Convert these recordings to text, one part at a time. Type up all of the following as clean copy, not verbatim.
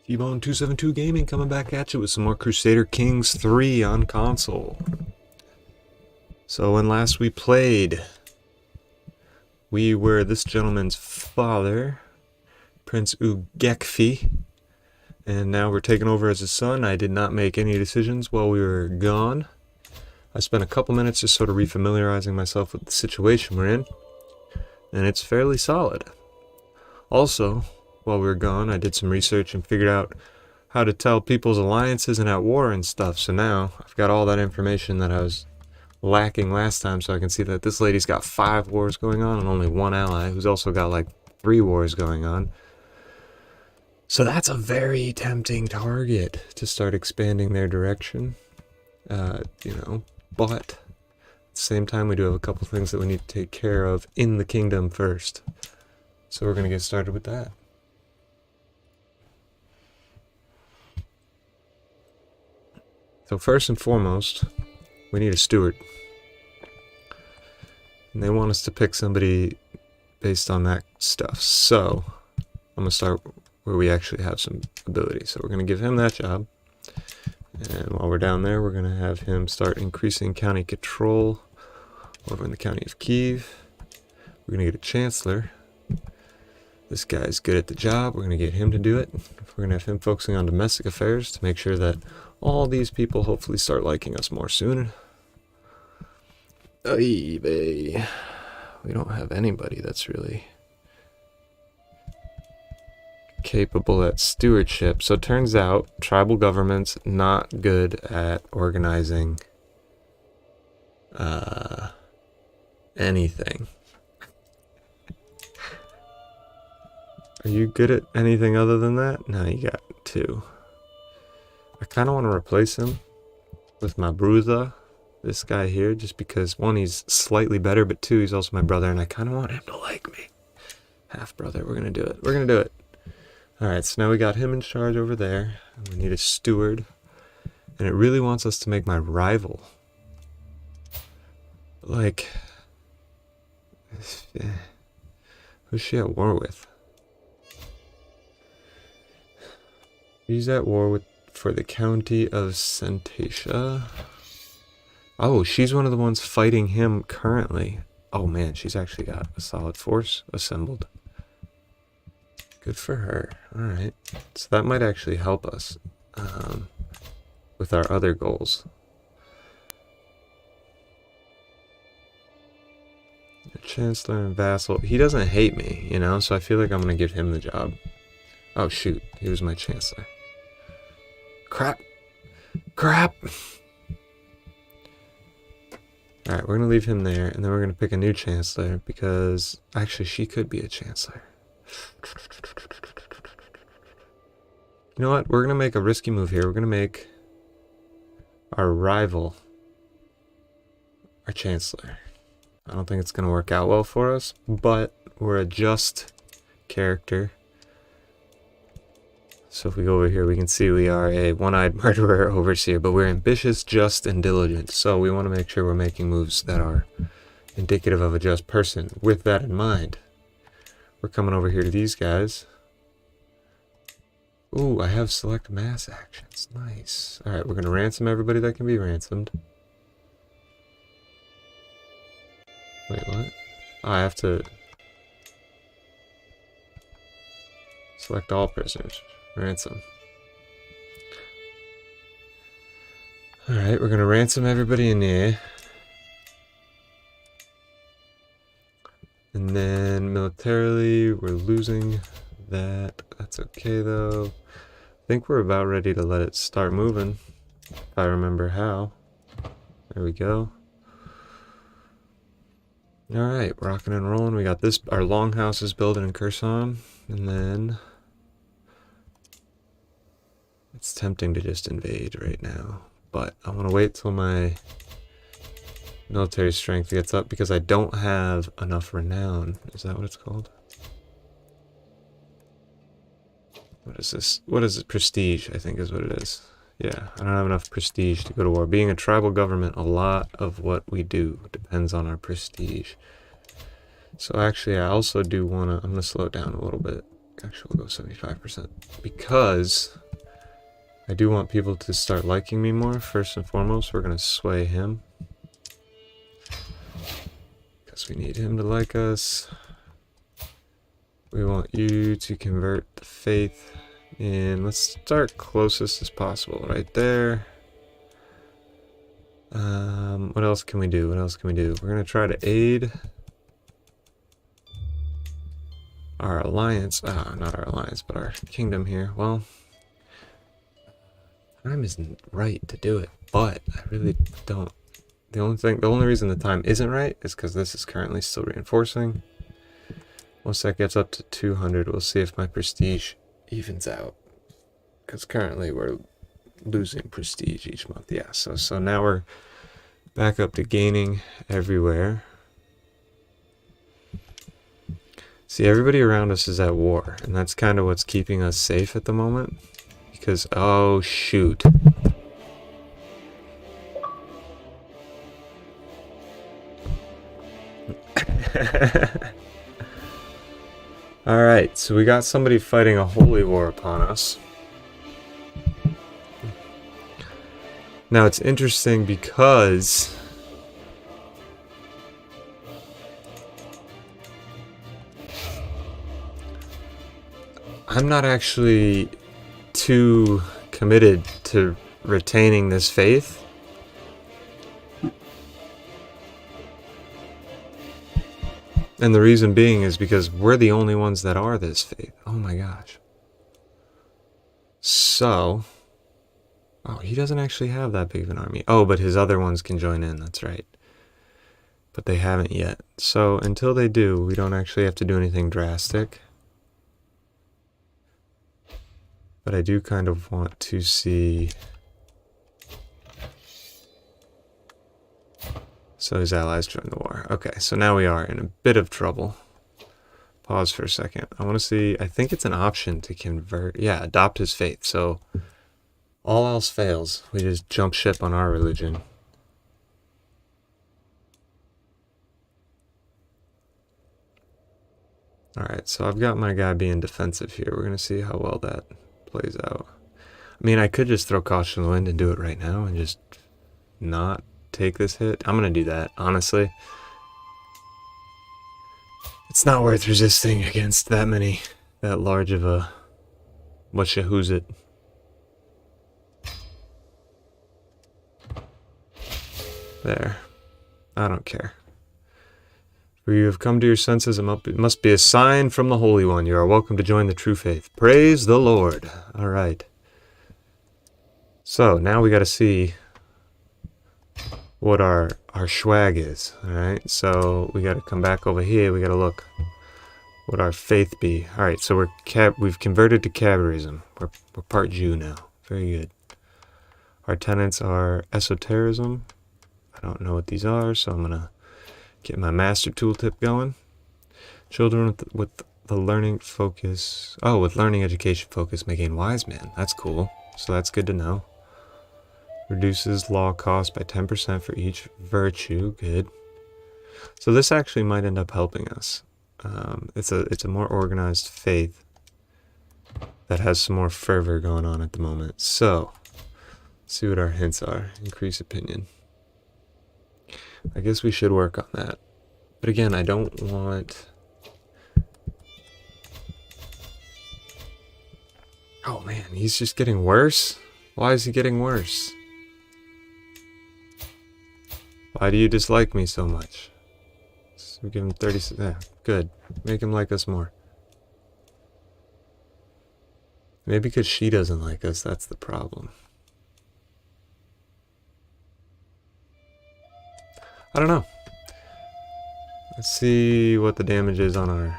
T-Bone272 Gaming coming back at you with some more Crusader Kings 3 on console. So when last we played, we were this gentleman's father, Prince Ugyekfi, and now we're taking over as his son. I did not make any decisions while we were gone. I spent a couple minutes just sort of refamiliarizing myself with the situation we're in, and it's fairly solid. Also, while we were gone, I did some research and figured out how to tell people's alliances and at war and stuff. So now I've got all that information that I was lacking last time, so I can see that this lady's got 5 wars going on and only 1 ally, who's also got like 3 wars going on. So that's a very tempting target to start expanding their direction, but at the same time we do have a couple things that we need to take care of in the kingdom first. So we're going to get started with that. So first and foremost, we need a steward. And they want us to pick somebody based on that stuff. So I'm going to start where we actually have some ability. So we're going to give him that job. And while we're down there, we're going to have him start increasing county control over in the county of Kiev. We're going to get a chancellor. This guy's good at the job. We're going to get him to do it. We're going to have him focusing on domestic affairs to make sure that all these people hopefully start liking us more soon. Oy vey. We don't have anybody that's really capable at stewardship. So it turns out tribal government's not good at organizing anything. Are you good at anything other than that? No, you got 2. I kind of want to replace him with my bruiser, this guy here, just because 1, he's slightly better, but 2, he's also my brother, and I kind of want him to like me. Half brother, we're going to do it. We're going to do it. Alright, so now we got him in charge over there, and we need a steward, and it really wants us to make my rival. Like, who's she at war with? She's at war with for the county of Sentasha. Oh, she's one of the ones fighting him currently. Oh man, she's actually got a solid force assembled. Good for her. Alright. So that might actually help us with our other goals. Chancellor and vassal. He doesn't hate me, so I feel like I'm going to give him the job. Oh shoot, he was my chancellor. Crap. Alright, we're going to leave him there, and then we're going to pick a new chancellor, because actually she could be a chancellor. You know what? We're going to make a risky move here. We're going to make our rival our chancellor. I don't think it's going to work out well for us, but we're a just character. So if we go over here, we can see we are a one-eyed murderer overseer, but we're ambitious, just, and diligent. So we want to make sure we're making moves that are indicative of a just person. With that in mind, we're coming over here to these guys. Ooh, I have select mass actions. Nice. Alright, we're going to ransom everybody that can be ransomed. Wait, what? Oh, I have to select all prisoners. Ransom. Alright, we're gonna ransom everybody in here. And then militarily, we're losing that. That's okay though. I think we're about ready to let it start moving, if I remember how. There we go. Alright, rocking and rolling. We got this, our longhouse is building in Kherson, and then it's tempting to just invade right now, but I want to wait till my military strength gets up because I don't have enough renown. Is that what it's called? What is this? What is it? Prestige, I think is what it is. Yeah, I don't have enough prestige to go to war. Being a tribal government, a lot of what we do depends on our prestige. So actually, I also do want to... I'm going to slow it down a little bit. Actually, we'll go 75%. Because I do want people to start liking me more. First and foremost, we're going to sway him. Because we need him to like us. We want you to convert the faith in. Let's start closest as possible, right there. What else can we do? What else can we do? We're going to try to aid our alliance. Not our alliance, but our kingdom here. Well, time isn't right to do it, but I really don't. The only reason the time isn't right is because this is currently still reinforcing. Once that gets up to 200, we'll see if my prestige evens out. Because currently we're losing prestige each month. Yeah, so now we're back up to gaining everywhere. See, everybody around us is at war, and that's kind of what's keeping us safe at the moment. Because, oh shoot. Alright, so we got somebody fighting a holy war upon us. Now it's interesting because I'm not actually too committed to retaining this faith. And the reason being is because we're the only ones that are this faith. Oh my gosh. So, oh, he doesn't actually have that big of an army. Oh, but his other ones can join in, that's right. But they haven't yet. So until they do, we don't actually have to do anything drastic. But I do kind of want to see. So his allies join the war. Okay, so now we are in a bit of trouble. Pause for a second. I want to see, I think it's an option to convert. Yeah, adopt his faith. So all else fails, we just jump ship on our religion. Alright, so I've got my guy being defensive here. We're going to see how well that plays out. I mean, I could just throw caution to the wind and do it right now and just not take this hit. I'm going to do that, honestly. It's not worth resisting against that large of a who's it. There. I don't care. For you have come to your senses, it must be a sign from the Holy One. You are welcome to join the true faith. Praise the Lord. All right. So now we got to see what our swag is. All right. So we got to come back over here. We got to look what our faith be. All right. So we've converted to Cabarism. We're part Jew now. Very good. Our tenets are esotericism. I don't know what these are, so I'm gonna get my master tooltip going. Children with the learning focus. Oh, with learning education focus may gain wise men. That's cool. So that's good to know. Reduces law cost by 10% for each virtue. Good. So this actually might end up helping us. It's a more organized faith that has some more fervor going on at the moment. So let's see what our hints are. Increase opinion. I guess we should work on that. But again, I don't want... Oh man, he's just getting worse? Why is he getting worse? Why do you dislike me so much? So we give him 30... Yeah, good. Make him like us more. Maybe because she doesn't like us, that's the problem. I don't know. Let's see what the damage is on our...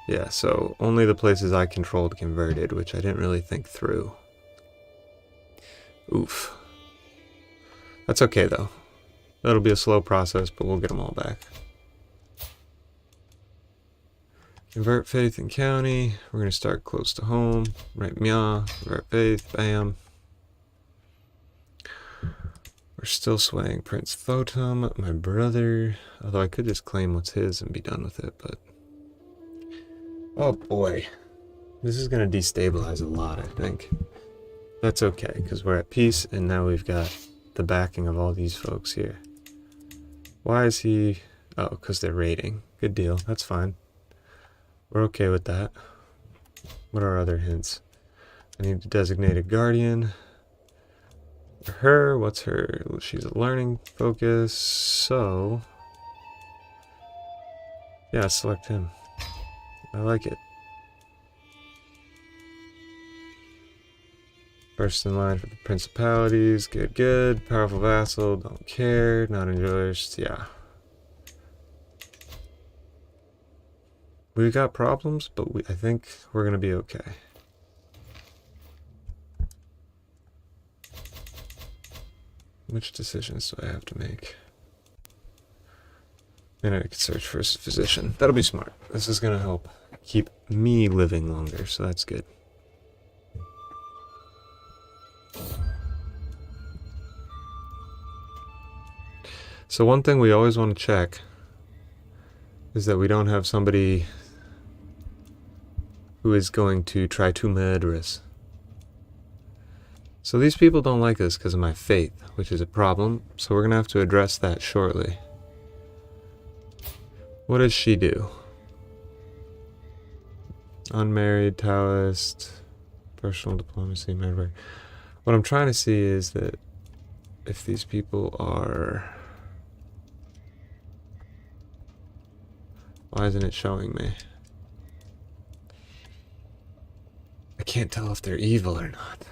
Yeah, so only the places I controlled converted, which I didn't really think through. Oof. That's okay, though. That'll be a slow process, but we'll get them all back. Convert faith in county. We're going to start close to home. Right, meow. Convert faith. Bam. We're still swaying Prince Thotum, my brother. Although I could just claim what's his and be done with it, but... Oh boy. This is going to destabilize a lot, I think. That's okay, because we're at peace, and now we've got the backing of all these folks here. Why is he... Oh, because they're raiding. Good deal. That's fine. We're okay with that. What are other hints? I need to designate a guardian. For her, what's her? She's a learning focus, so... Yeah, select him. I like it. First in line for the principalities. Good, good. Powerful vassal. Don't care. Not enjoyers. Yeah. We got problems, but I think we're going to be okay. Which decisions do I have to make? And I could search for a physician. That'll be smart. This is going to help keep me living longer, so that's good. So one thing we always want to check is that we don't have somebody who is going to try to murder us. So these people don't like us because of my faith, which is a problem, so we're going to have to address that shortly. What does she do? Unmarried, Taoist, personal diplomacy, married. What I'm trying to see is that if these people are... Why isn't it showing me? I can't tell if they're evil or not.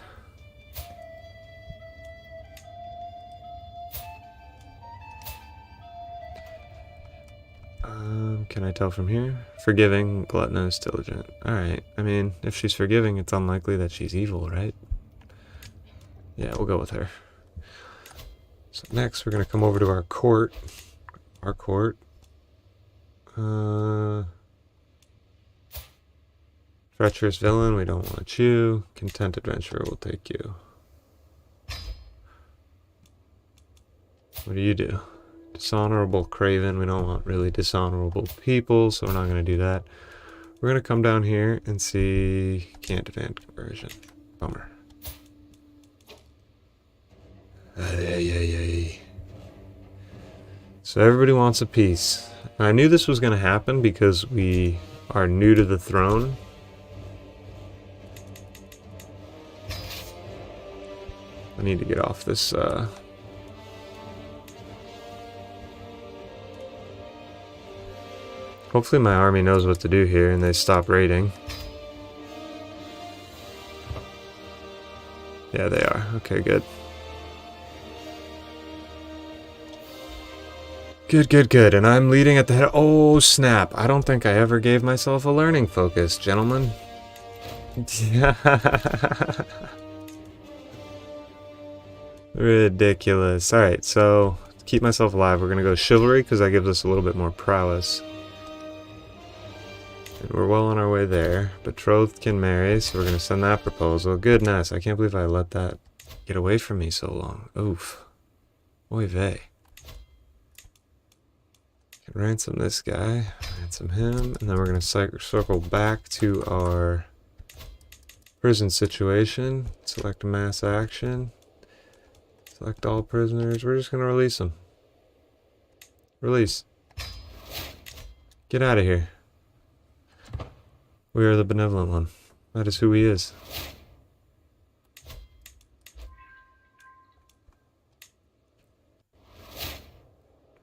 Can I tell from here? Forgiving, gluttonous, diligent. Alright, I mean, if she's forgiving, it's unlikely that she's evil, right? Yeah, we'll go with her. So next, we're going to come over to our court. Our court. Treacherous villain, we don't want you. Content adventurer, we'll take you. What do you do? Dishonorable craven, we don't want really dishonorable people, so we're not going to do that. We're going to come down here and see... Can't demand conversion. Bummer. So everybody wants a piece. And I knew this was going to happen because we are new to the throne. I need to get off this... Hopefully my army knows what to do here and they stop raiding. Yeah, they are. Okay, good. Good, good, good. And I'm leading at the head. Oh, snap. I don't think I ever gave myself a learning focus, gentlemen. Ridiculous. Alright, so to keep myself alive, we're going to go chivalry because that gives us a little bit more prowess. And we're well on our way there. Betrothed can marry, so we're going to send that proposal. Goodness, I can't believe I let that get away from me so long. Oof. Oy vey. Ransom this guy, ransom him, and then we're going to circle back to our prison situation. Select mass action. Select all prisoners. We're just going to release them. Release. Get out of here. We are the benevolent one. That is who he is.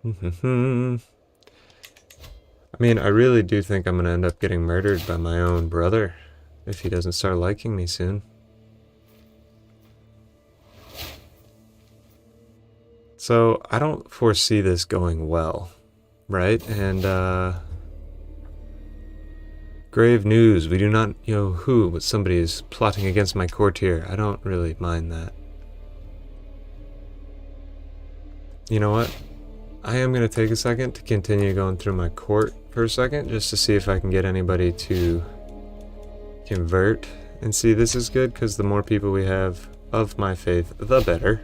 I mean, I really do think I'm going to end up getting murdered by my own brother if he doesn't start liking me soon. So, I don't foresee this going well, right? And, grave news, we do not know who, but somebody is plotting against my courtier. I don't really mind that. You know what? I am going to take a second to continue going through my court for a second, just to see if I can get anybody to convert. And see, this is good, because the more people we have of my faith, the better.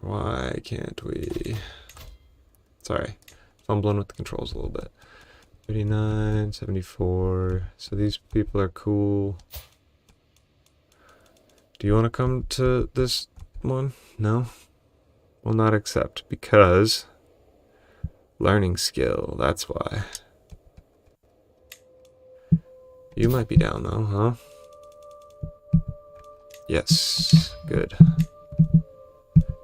Why can't we... Sorry. fumbling with the controls a little bit. 39, 74. So these people are cool. Do you want to come to this one? No? Will not accept because learning skill, that's why. You might be down though, huh? Yes, good.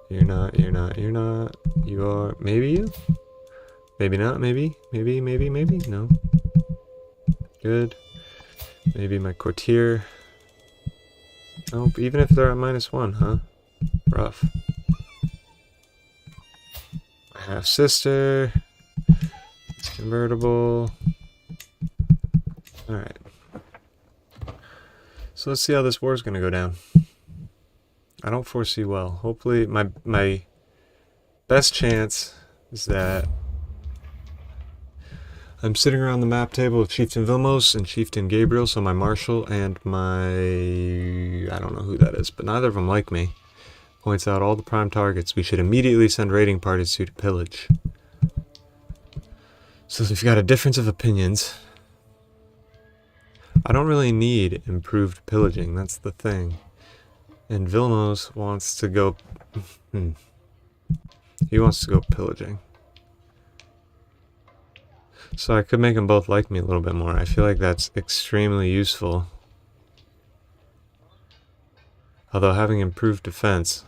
You're not, you're not, you're not. You are, maybe you? Maybe not, maybe, no. Good. Maybe my courtier. Nope, even if they're at -1, huh? Rough. My half-sister. It's convertible. Alright. So let's see how this war is going to go down. I don't foresee well. Hopefully, my best chance is that I'm sitting around the map table with Chieftain Vilmos and Chieftain Gabriel, so my marshal and my... I don't know who that is, but neither of them like me. Points out all the prime targets we should immediately send raiding parties to pillage. So we've got a difference of opinions. I don't really need improved pillaging, that's the thing. And Vilmos wants to go... He wants to go pillaging. So I could make them both like me a little bit more. I feel like that's extremely useful. Although having improved defense...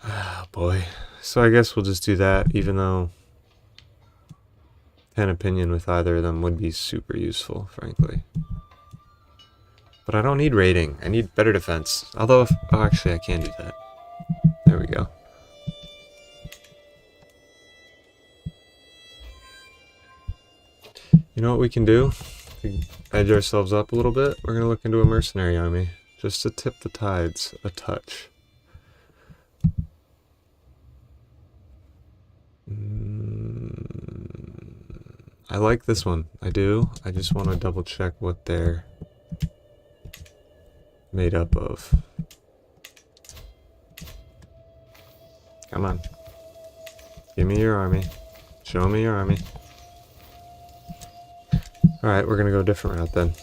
Oh boy. So I guess we'll just do that, even though... an opinion with either of them would be super useful, frankly. But I don't need raiding. I need better defense. Although, oh, actually, I can do that. There we go. You know what we can do? To edge ourselves up a little bit? We're going to look into a mercenary army. Just to tip the tides a touch. I like this one. I do. I just want to double check what they're made up of. Come on. Give me your army. Show me your army. Alright, we're gonna go a different route then.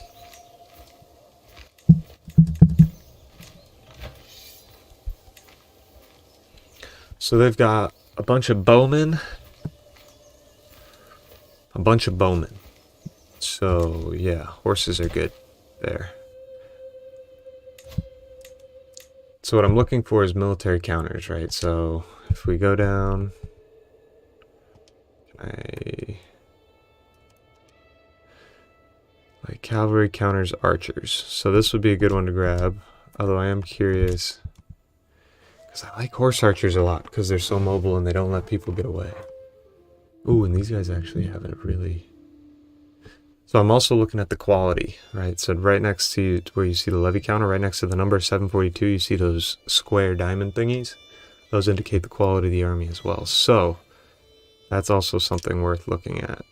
So they've got a bunch of bowmen. A bunch of bowmen. So, yeah, horses are good there. So what I'm looking for is military counters, right? So if we go down... Like cavalry counters archers. So this would be a good one to grab. Although I am curious... Because I like horse archers a lot, because they're so mobile and they don't let people get away. Ooh, and these guys actually haven't really... So I'm also looking at the quality, right? So right next to where you see the levy counter, right next to the number 742, you see those square diamond thingies. Those indicate the quality of the army as well. So that's also something worth looking at.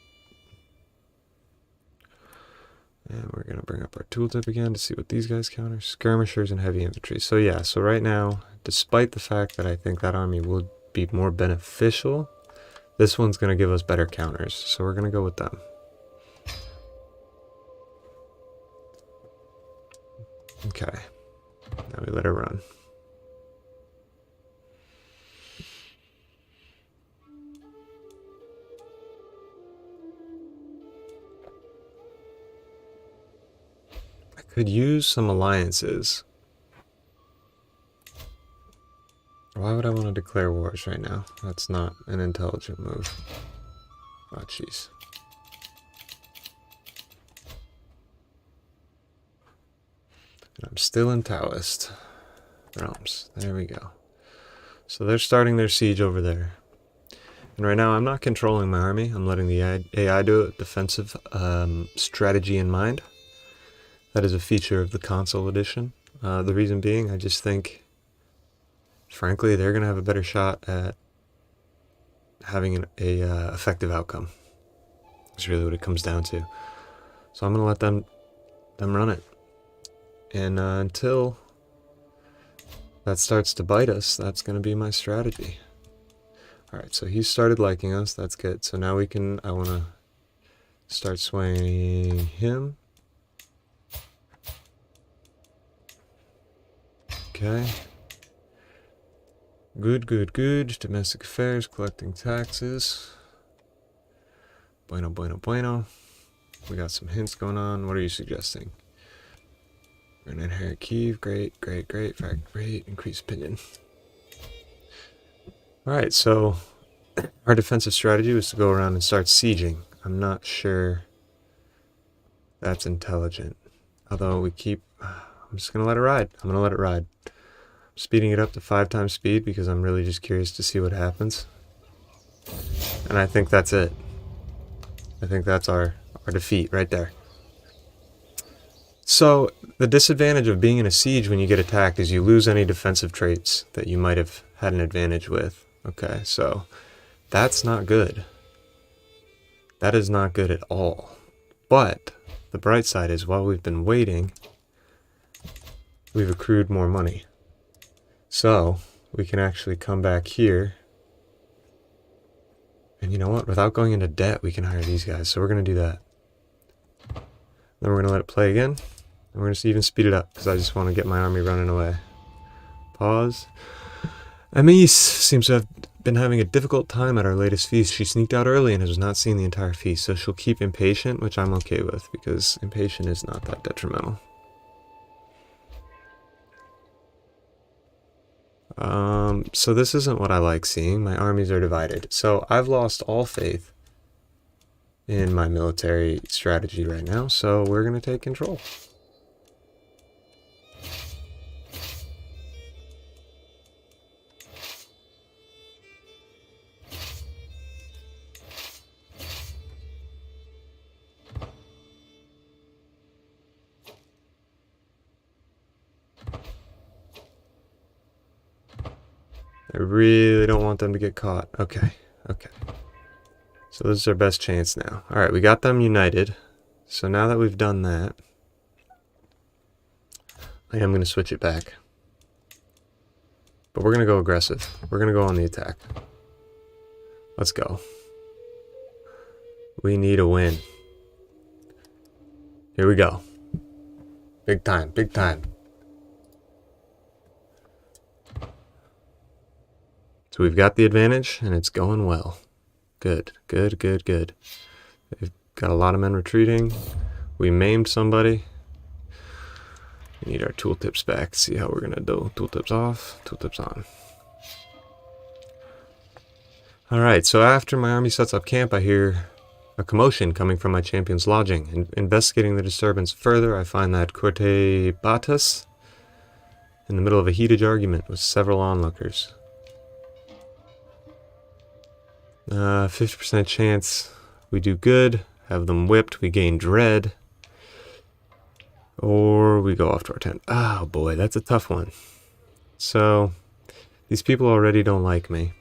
And we're going to bring up our tooltip again to see what these guys counter. Skirmishers and heavy infantry. So yeah, so right now, despite the fact that I think that army would be more beneficial, this one's going to give us better counters. So we're going to go with them. Okay. Now we let her run. I could use some alliances. Why would I want to declare wars right now? That's not an intelligent move. Oh, jeez. I'm still in Taoist realms. There we go. So they're starting their siege over there. And right now I'm not controlling my army. I'm letting the AI do it. Defensive strategy in mind. That is a feature of the console edition. The reason being, I just think, frankly, they're going to have a better shot at having an effective outcome. That's really what it comes down to. So I'm going to let them run it. And until that starts to bite us, that's going to be my strategy. Alright, so he started liking us. That's good. So now we can... I want to start swaying him. Okay. Good, good, good. Domestic affairs, collecting taxes. Bueno, bueno, bueno. We got some hints going on. What are you suggesting? We're gonna inherit Kiev. Great, great, great. Fact, great. Increase opinion. Alright, so our defensive strategy was to go around and start sieging. I'm not sure that's intelligent. Although we keep... I'm just gonna let it ride. I'm gonna let it ride. I'm speeding it up to 5 times speed because I'm really just curious to see what happens. And I think that's it. I think that's our defeat right there. So, the disadvantage of being in a siege when you get attacked is you lose any defensive traits that you might have had an advantage with. Okay, so that's not good. That is not good at all. But the bright side is while we've been waiting, we've accrued more money. So, we can actually come back here. And you know what? Without going into debt, we can hire these guys. So we're going to do that. Then we're going to let it play again. And we're going to even speed it up because I just want to get my army running away. Pause. Amis seems to have been having a difficult time at our latest feast. She sneaked out early and has not seen the entire feast. So she'll keep impatient, which I'm okay with because impatient is not that detrimental. So this isn't what I like seeing. My armies are divided. So I've lost all faith in my military strategy right now. So we're going to take control. I really don't want them to get caught. Okay, okay. So this is our best chance now. Alright, we got them united. So now that we've done that, I am going to switch it back. But we're going to go aggressive. We're going to go on the attack. Let's go. We need a win. Here we go. Big time, big time. So we've got the advantage, and it's going well. Good, good, good, good. We've got a lot of men retreating. We maimed somebody. We need our tooltips back. See how we're going to do. Tooltips off, tooltips on. Alright, so after my army sets up camp, I hear a commotion coming from my champion's lodging. Investigating the disturbance further, I find that Corte Batas in the middle of a heated argument with several onlookers. 50% chance we do good, have them whipped, we gain dread, or we go off to our tent. Oh boy, that's a tough one. So, these people already don't like me.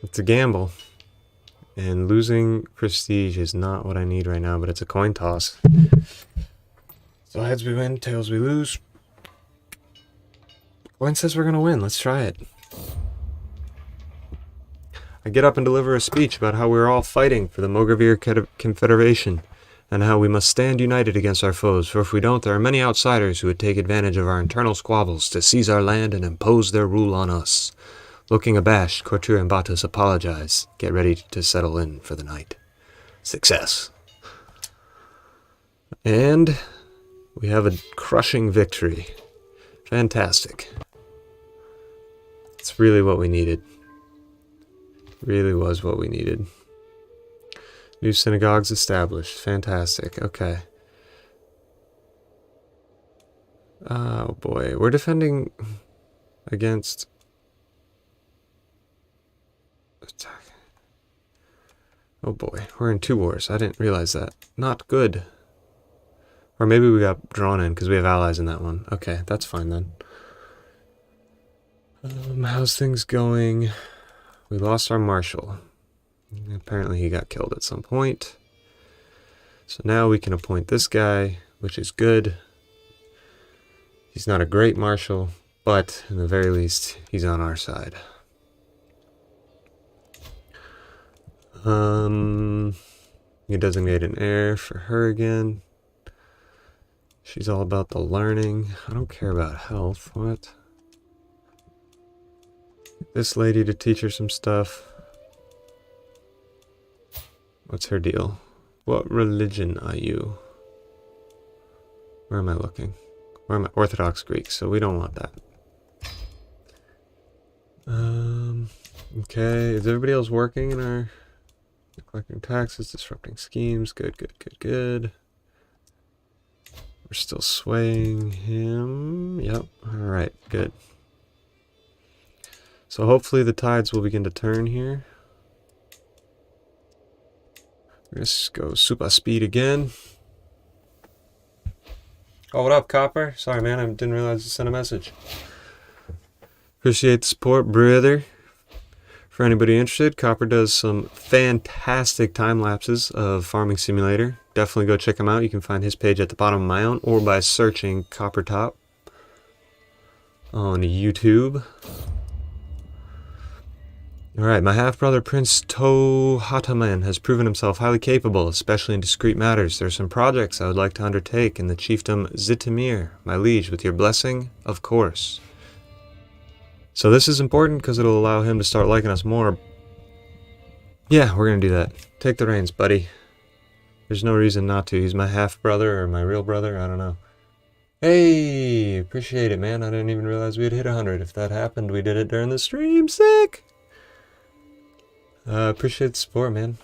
It's a gamble, and losing prestige is not what I need right now, but it's a coin toss. So heads we win, tails we lose. Coin says we're going to win. Let's try it. I get up and deliver a speech about how we're all fighting for the Mogravir Confederation and how we must stand united against our foes, for if we don't, there are many outsiders who would take advantage of our internal squabbles to seize our land and impose their rule on us. Looking abashed, Couture and Batas apologize. Get ready to settle in for the night. Success. And we have a crushing victory. Fantastic. It's really what we needed. Really was what we needed. New synagogues established. Fantastic. Okay. Oh boy. We're defending against... attack. Oh boy. We're in 2 wars. I didn't realize that. Not good. Or maybe we got drawn in because we have allies in that one. Okay, that's fine then. How's things going? We lost our marshal. Apparently he got killed at some point. So now we can appoint this guy, which is good. He's not a great marshal, but in the very least, he's on our side. You designate an heir for her again. She's all about the learning. I don't care about health. What? This lady to teach her some stuff. What's her deal? What religion are you? Where am I looking? Where am I? Orthodox Greek, so we don't want that. Okay, is everybody else working in our... Collecting taxes, disrupting schemes. Good, good, good, good. We're still swaying him. Yep, alright, good. So hopefully the tides will begin to turn here. Let's go super speed again. Oh, what up, Copper? Sorry, man, I didn't realize you sent a message. Appreciate the support, brother. For anybody interested, Copper does some fantastic time lapses of Farming Simulator. Definitely go check him out. You can find his page at the bottom of my own or by searching Copper Top on YouTube. Alright, my half-brother Prince Tohataman has proven himself highly capable, especially in discrete matters. There are some projects I would like to undertake in the chiefdom Zitamir, my liege, with your blessing, of course. So this is important because it'll allow him to start liking us more. Yeah, we're going to do that. Take the reins, buddy. There's no reason not to. He's my half-brother or my real brother. I don't know. Hey, appreciate it, man. I didn't even realize we had hit 100. If that happened, we did it during the stream. Sick! Appreciate the support, man.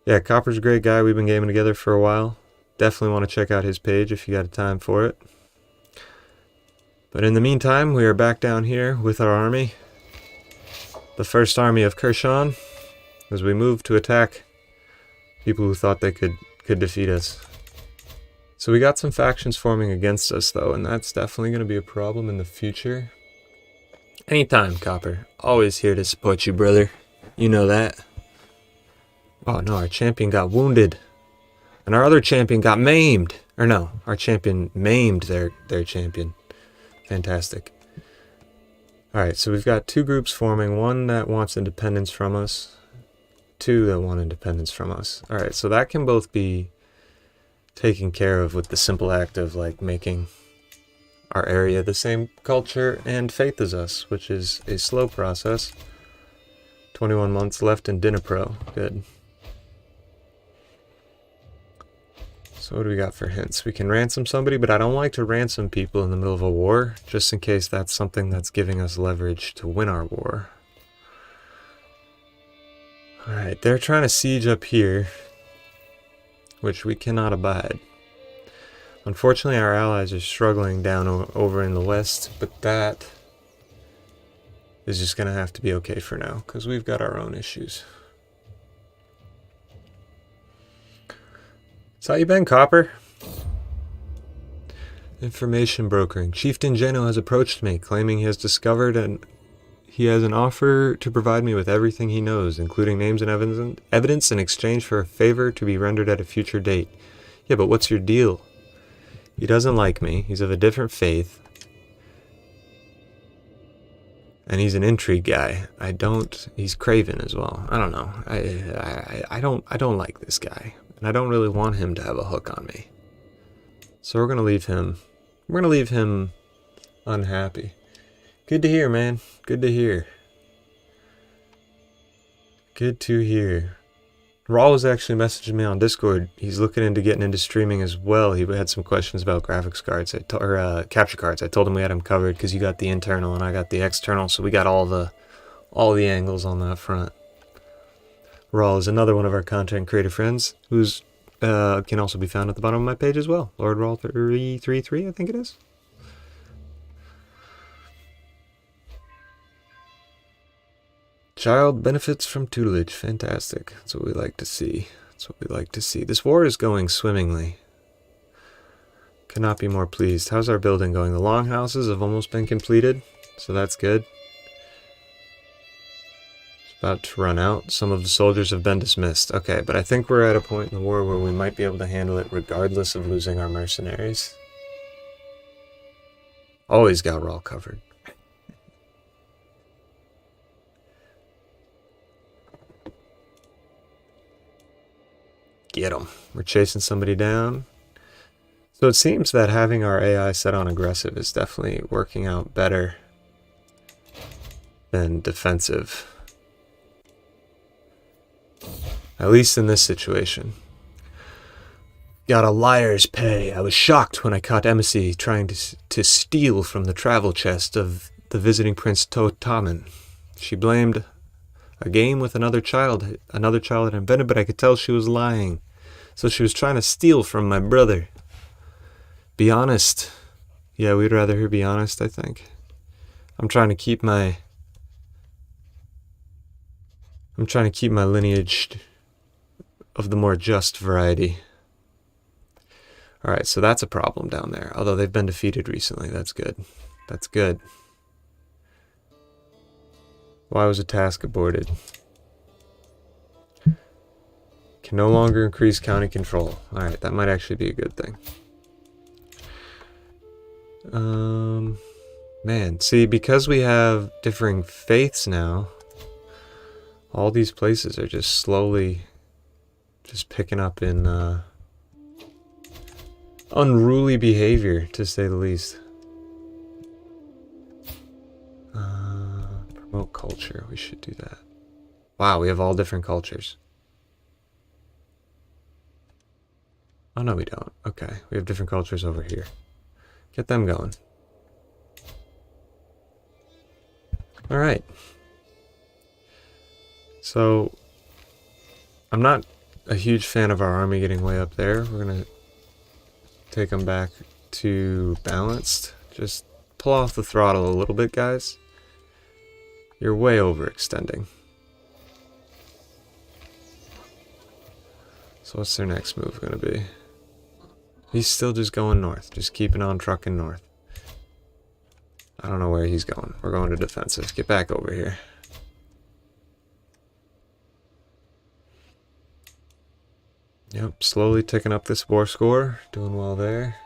Yeah, Copper's a great guy. We've been gaming together for a while. Definitely want to check out his page if you got time for it. But in the meantime, we are back down here with our army. The first army of Kirshan, as we move to attack people who thought they could defeat us. So we got some factions forming against us, though, and that's definitely going to be a problem in the future. Anytime, Copper. Always here to support you, brother. You know that. Oh, no, our champion got wounded. And our other champion got maimed. Or no, our champion maimed their champion. Fantastic. Alright, so we've got two groups forming. One that wants independence from us. Two that want independence from us. Alright, so that can both be taken care of with the simple act of, like, making our area the same culture and faith as us, which is a slow process. 21 months left in Dnipro. Good. So what do we got for hints? We can ransom somebody, but I don't like to ransom people in the middle of a war, just in case that's something that's giving us leverage to win our war. Alright, they're trying to siege up here, which we cannot abide. Unfortunately, our allies are struggling down over in the west, but that is just going to have to be okay for now, because we've got our own issues. So how you been, Copper? Information brokering. Chieftain Geno has approached me, claiming he has discovered and he has an offer to provide me with everything he knows, including names and evidence in exchange for a favor to be rendered at a future date. Yeah, but what's your deal? He doesn't like me. He's of a different faith. And he's an intrigue guy. He's craven as well. I don't know. I don't like this guy. And I don't really want him to have a hook on me. So we're going to leave him. We're going to leave him unhappy. Good to hear, man. Good to hear. Good to hear. Raul was actually messaging me on Discord. He's looking into getting into streaming as well. He had some questions about graphics cards, or capture cards. I told him we had him covered because you got the internal and I got the external, so we got all the angles on that front. Raul is another one of our content creator friends, who's can also be found at the bottom of my page as well. Lord Raul 333, I think it is. Child benefits from tutelage. Fantastic. That's what we like to see. That's what we like to see. This war is going swimmingly. Cannot be more pleased. How's our building going? The longhouses have almost been completed, so that's good. It's about to run out. Some of the soldiers have been dismissed. Okay, but I think we're at a point in the war where we might be able to handle it regardless of losing our mercenaries. Always got Raw covered. Get him. We're chasing somebody down. So it seems that having our AI set on aggressive is definitely working out better than defensive. At least in this situation. Got a liar's pay. I was shocked when I caught Embassy trying to steal from the travel chest of the visiting Prince Totamen. She blamed a game with another child had invented, but I could tell she was lying. So she was trying to steal from my brother. Be honest. Yeah, we'd rather her be honest, I think. I'm trying to keep my lineage of the more just variety. Alright, so that's a problem down there. Although they've been defeated recently. That's good. That's good. Why was a task aborted? Can no longer increase county control. Alright, that might actually be a good thing. Man, see, because we have differing faiths now, all these places are just slowly just picking up in unruly behavior, to say the least. Promote culture, we should do that. Wow, we have all different cultures. Oh, no, we don't. Okay, we have different cultures over here. Get them going. Alright. So, I'm not a huge fan of our army getting way up there. We're going to take them back to balanced. Just pull off the throttle a little bit, guys. You're way overextending. So what's their next move going to be? He's still just going north. Just keeping on trucking north. I don't know where he's going. We're going to defensive. Get back over here. Yep, slowly ticking up this war score. Doing well there.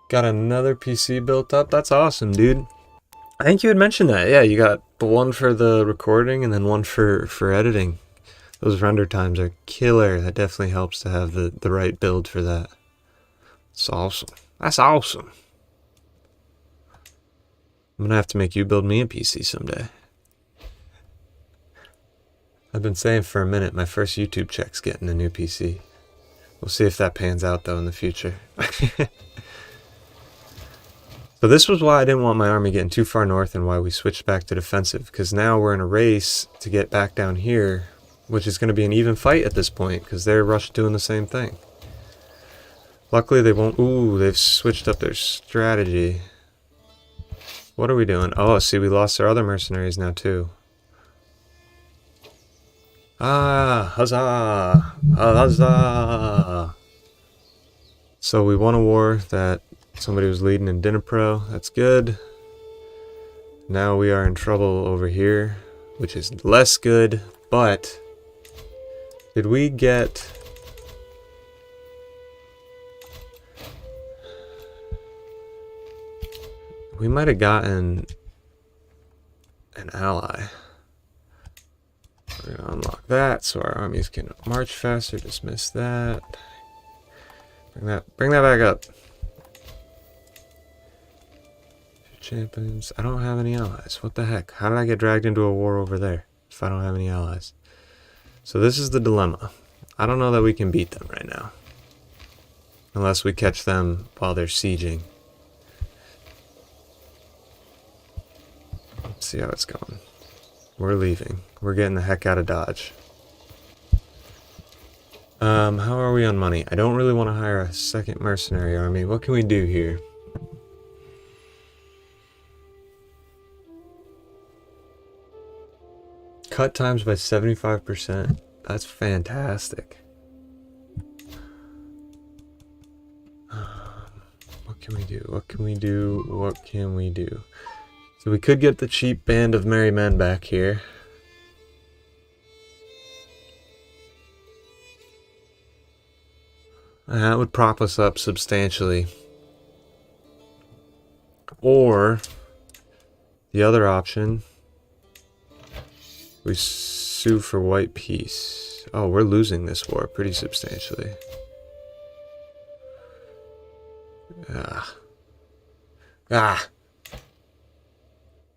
Got another PC built up. That's awesome, dude. I think you had mentioned that. Yeah, you got the one for the recording and then one for editing. Those render times are killer. That definitely helps to have the right build for that. It's awesome. That's awesome. I'm gonna have to make you build me a PC someday. I've been saying for a minute, my first YouTube check's getting a new PC. We'll see if that pans out, though, in the future. So this was why I didn't want my army getting too far north and why we switched back to defensive. Because now we're in a race to get back down here, which is going to be an even fight at this point, because they're rushed doing the same thing. Luckily they won't... Ooh, they've switched up their strategy. What are we doing? Oh, see, we lost our other mercenaries now, too. Ah, huzzah! Huzzah! So we won a war that somebody was leading in Dnipro. That's good. Now we are in trouble over here, which is less good, but... Did we get... We might have gotten an ally. We're gonna unlock that so our armies can march faster. Dismiss that. Bring that back up. Champions. I don't have any allies. What the heck? How did I get dragged into a war over there if I don't have any allies? So this is the dilemma. I don't know that we can beat them right now. Unless we catch them while they're sieging. Let's see how it's going. We're leaving. We're getting the heck out of Dodge. How are we on money? I don't really want to hire a second mercenary army. What can we do here? Cut times by 75%. That's fantastic. What can we do? What can we do? What can we do? So we could get the cheap band of merry men back here. That would prop us up substantially. Or the other option, we sue for white peace. Oh, we're losing this war pretty substantially. Ah. Ah.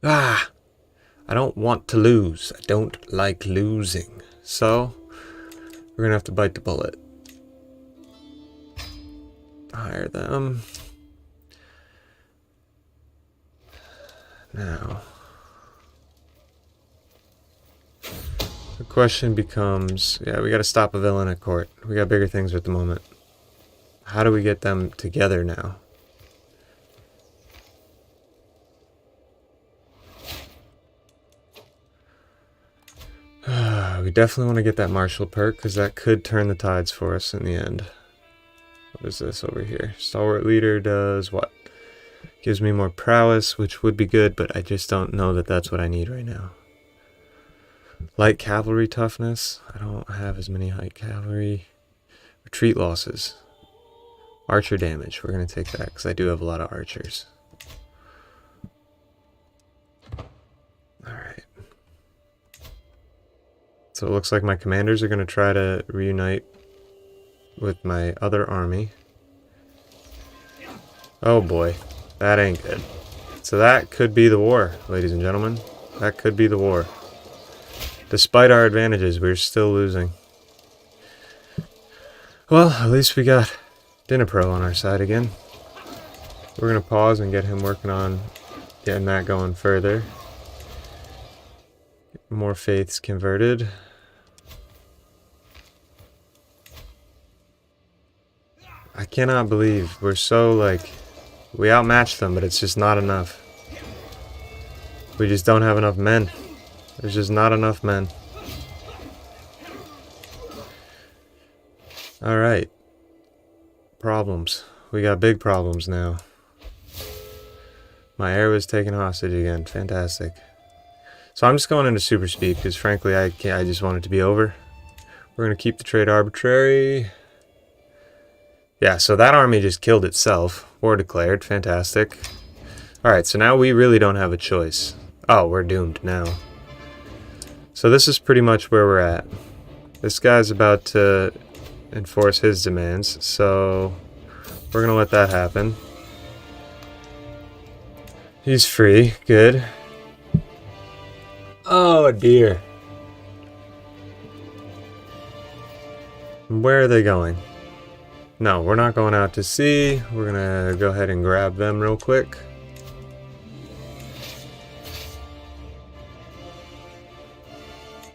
Ah. I don't want to lose. I don't like losing. So, we're gonna have to bite the bullet. Hire them. Now, the question becomes, yeah, we gotta stop a villain at court. We got bigger things at the moment. How do we get them together now? We definitely want to get that martial perk, because that could turn the tides for us in the end. What is this over here? Stalwart leader does what? Gives me more prowess, which would be good, but I just don't know that that's what I need right now. Light cavalry toughness. I don't have as many light cavalry. Retreat losses. Archer damage. We're going to take that, because I do have a lot of archers. Alright. So it looks like my commanders are going to try to reunite with my other army. Oh boy, that ain't good. So that could be the war, ladies and gentlemen. That could be the war. Despite our advantages, we're still losing. Well, at least we got Dnipro on our side again. We're going to pause and get him working on getting that going further. More faiths converted. I cannot believe we're so, like, we outmatched them, but it's just not enough. We just don't have enough men. There's just not enough men. Alright. Problems. We got big problems now. My heir was taken hostage again. Fantastic. So I'm just going into super speed because frankly I just want it to be over. We're going to keep the trade arbitrary. Yeah, so that army just killed itself. War declared. Fantastic. Alright, so now we really don't have a choice. Oh, we're doomed now. So this is pretty much where we're at. This guy's about to enforce his demands, so we're going to let that happen. He's free. Good. Oh dear. Where are they going? No, we're not going out to sea. We're gonna go ahead and grab them real quick.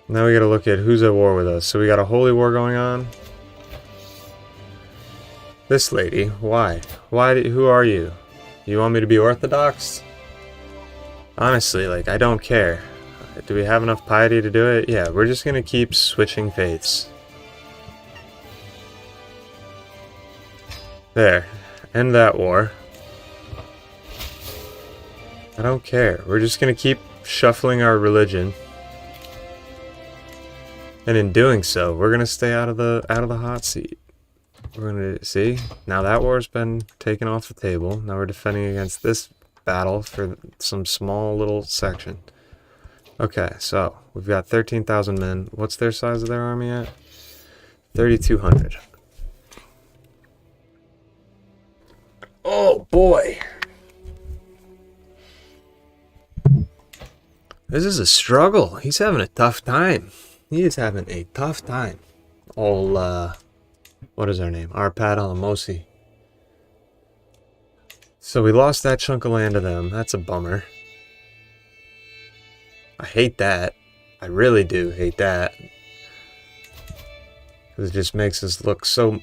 Now we gotta look at who's at war with us. So we got a holy war going on. This lady, why? Who are you? You want me to be Orthodox? Honestly, like, I don't care. Do we have enough piety to do it? Yeah, we're just gonna keep switching faiths. There. End that war. I don't care. We're just gonna keep shuffling our religion. And in doing so, we're gonna stay out of the hot seat. We're gonna see. Now that war's been taken off the table. Now we're defending against this battle for some small little section. Okay, so we've got 13,000 men. What's their size of their army at? 3,200. Oh boy. This is a struggle. He's having a tough time. He is having a tough time. Old, what is her name? Arpad Almosi. So we lost that chunk of land to them. That's a bummer. I hate that. I really do hate that. Because it just makes us look so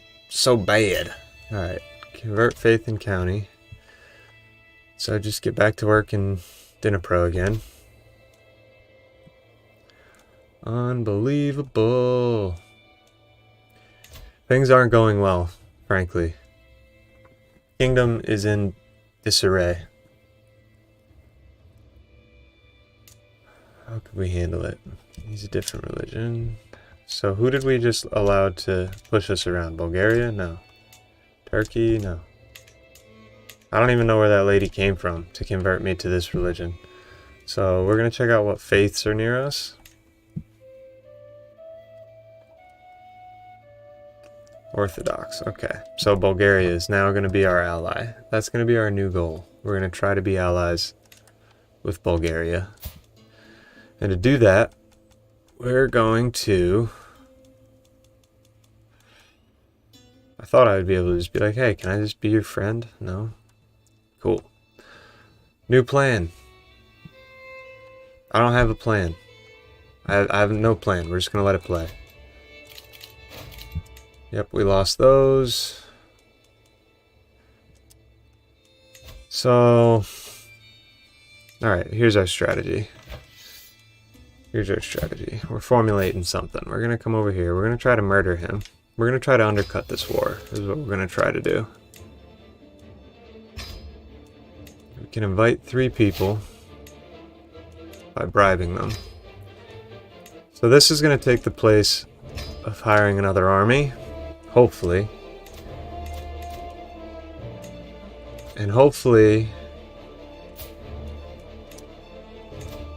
bad. Alright. Convert faith in county. So just get back to work in Dnipro again. Unbelievable. Things aren't going well, frankly. Kingdom is in disarray. How could we handle it? He's a different religion. So who did we just allow to push us around? Bulgaria? No. Turkey? No. I don't even know where that lady came from to convert me to this religion. So we're going to check out what faiths are near us. Orthodox. Okay. So Bulgaria is now going to be our ally. That's going to be our new goal. We're going to try to be allies with Bulgaria. And to do that, we're going to... I thought I would be able to just be like, hey, can I just be your friend? No? Cool. New plan. I don't have a plan. I have no plan. We're just going to let it play. Yep, we lost those. So... Alright, here's our strategy. Here's our strategy. We're formulating something. We're going to come over here. We're going to try to murder him. We're going to try to undercut this war. This is what we're going to try to do. We can invite 3 people by bribing them. So this is going to take the place of hiring another army, hopefully. And hopefully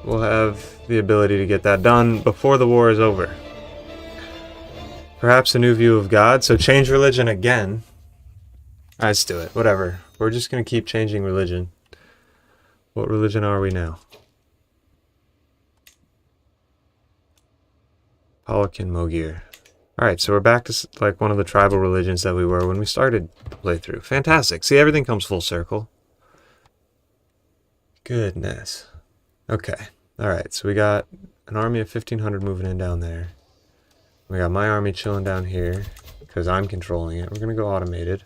we'll have the ability to get that done before the war is over. Perhaps a new view of God. So change religion again. Let's do it. Whatever. We're just going to keep changing religion. What religion are we now? Polican Mogir. Alright, so we're back to like one of the tribal religions that we were when we started the playthrough. Fantastic. See, everything comes full circle. Goodness. Okay. Alright, so we got an army of 1,500 moving in down there. We got my army chilling down here because I'm controlling it. We're going to go automated.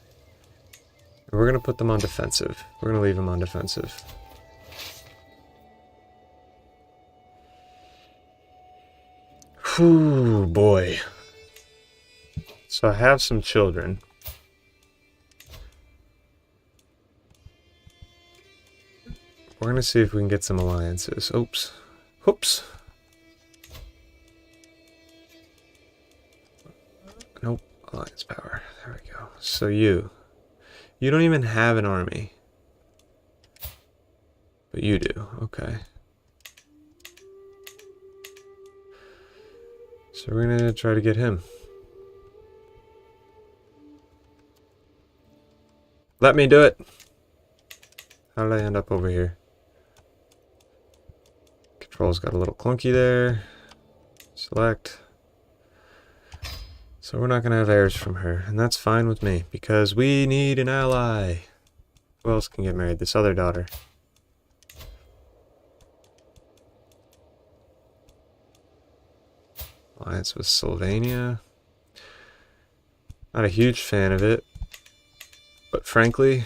And we're going to put them on defensive. We're going to leave them on defensive. Whew, boy. So I have some children. We're going to see if we can get some alliances. Oops. Whoops. Nope. Alliance power. There we go. So you don't even have an army. But you do. Okay. So we're going to try to get him. Let me do it. How did I end up over here? Controls got a little clunky there. Select. So we're not going to have heirs from her. And that's fine with me. Because we need an ally. Who else can get married? This other daughter. Alliance with Sylvania. Not a huge fan of it. But frankly,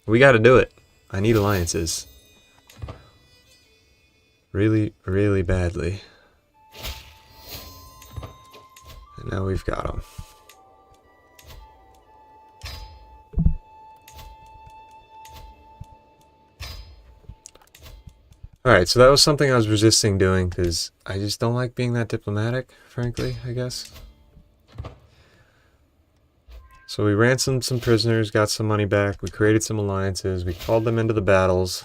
we got to do it. I need alliances. Really, really badly. And now we've got them. Alright, so that was something I was resisting doing because I just don't like being that diplomatic, frankly, I guess. So we ransomed some prisoners, got some money back, we created some alliances, we called them into the battles.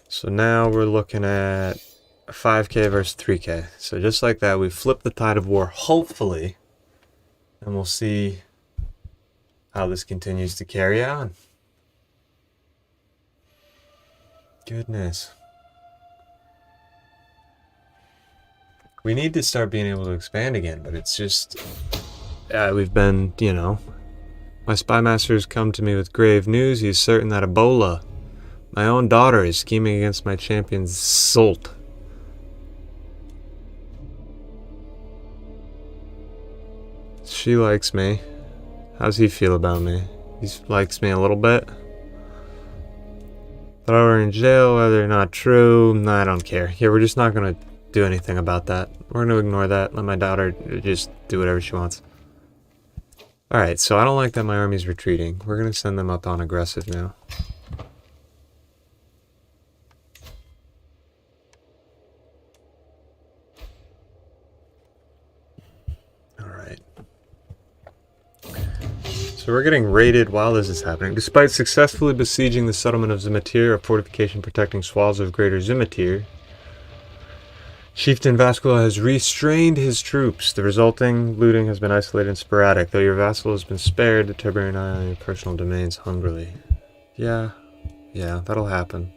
So now we're looking at 5k versus 3k. So just like that, we've flipped the tide of war, hopefully. And we'll see how this continues to carry on. Goodness. We need to start being able to expand again, but it's just... we've been, you know... My spy master has come to me with grave news. He is certain that Ebola, my own daughter, is scheming against my champion Sult. She likes me. How's he feel about me? He likes me a little bit. Throw her in jail, whether or not true, nah, I don't care. Yeah, we're just not going to do anything about that. We're going to ignore that. Let my daughter just do whatever she wants. Alright, so I don't like that my army's retreating. We're going to send them up on aggressive now. Alright. So So we're getting raided while this is happening. Despite successfully besieging the settlement of Zimatir, a fortification protecting swaths of Greater Zimatir, Chieftain Vasculo has restrained his troops. The resulting looting has been isolated and sporadic. Though your vassal has been spared, the Tiberian eye on your personal domains hungrily. Yeah, that'll happen.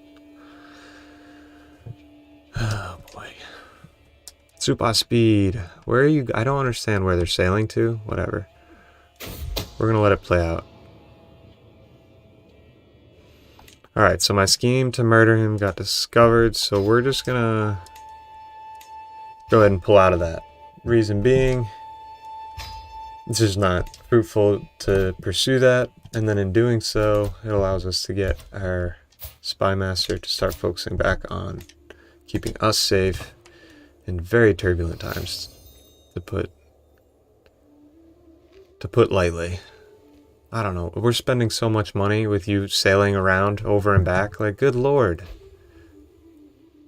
Oh boy. Super speed. Where are you? I don't understand where they're sailing to. Whatever. We're gonna let it play out. Alright, so my scheme to murder him got discovered, so we're just gonna go ahead and pull out of that. Reason being, it's just not fruitful to pursue that, and then in doing so, it allows us to get our spy master to start focusing back on keeping us safe in very turbulent times, to put lightly. I don't know, we're spending so much money with you sailing around over and back, like, good lord.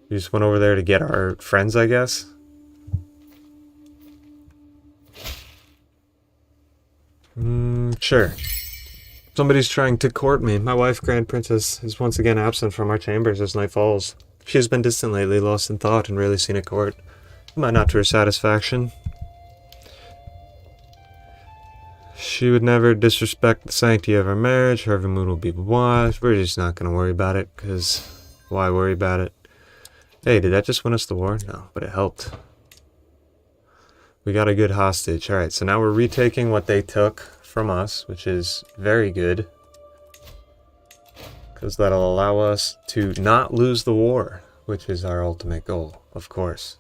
We just went over there to get our friends, I guess. Sure. Somebody's trying to court me. My wife, Grand Princess, is once again absent from our chambers as night falls. She has been distant lately, lost in thought, and rarely seen at court. Might not to her satisfaction. She would never disrespect the sanctity of our marriage. Her every mood will be wise. We're just not going to worry about it, because why worry about it? Hey, did that just win us the war? No, but it helped. We got a good hostage. Alright, so now we're retaking what they took from us, which is very good, because that'll allow us to not lose the war, which is our ultimate goal, of course.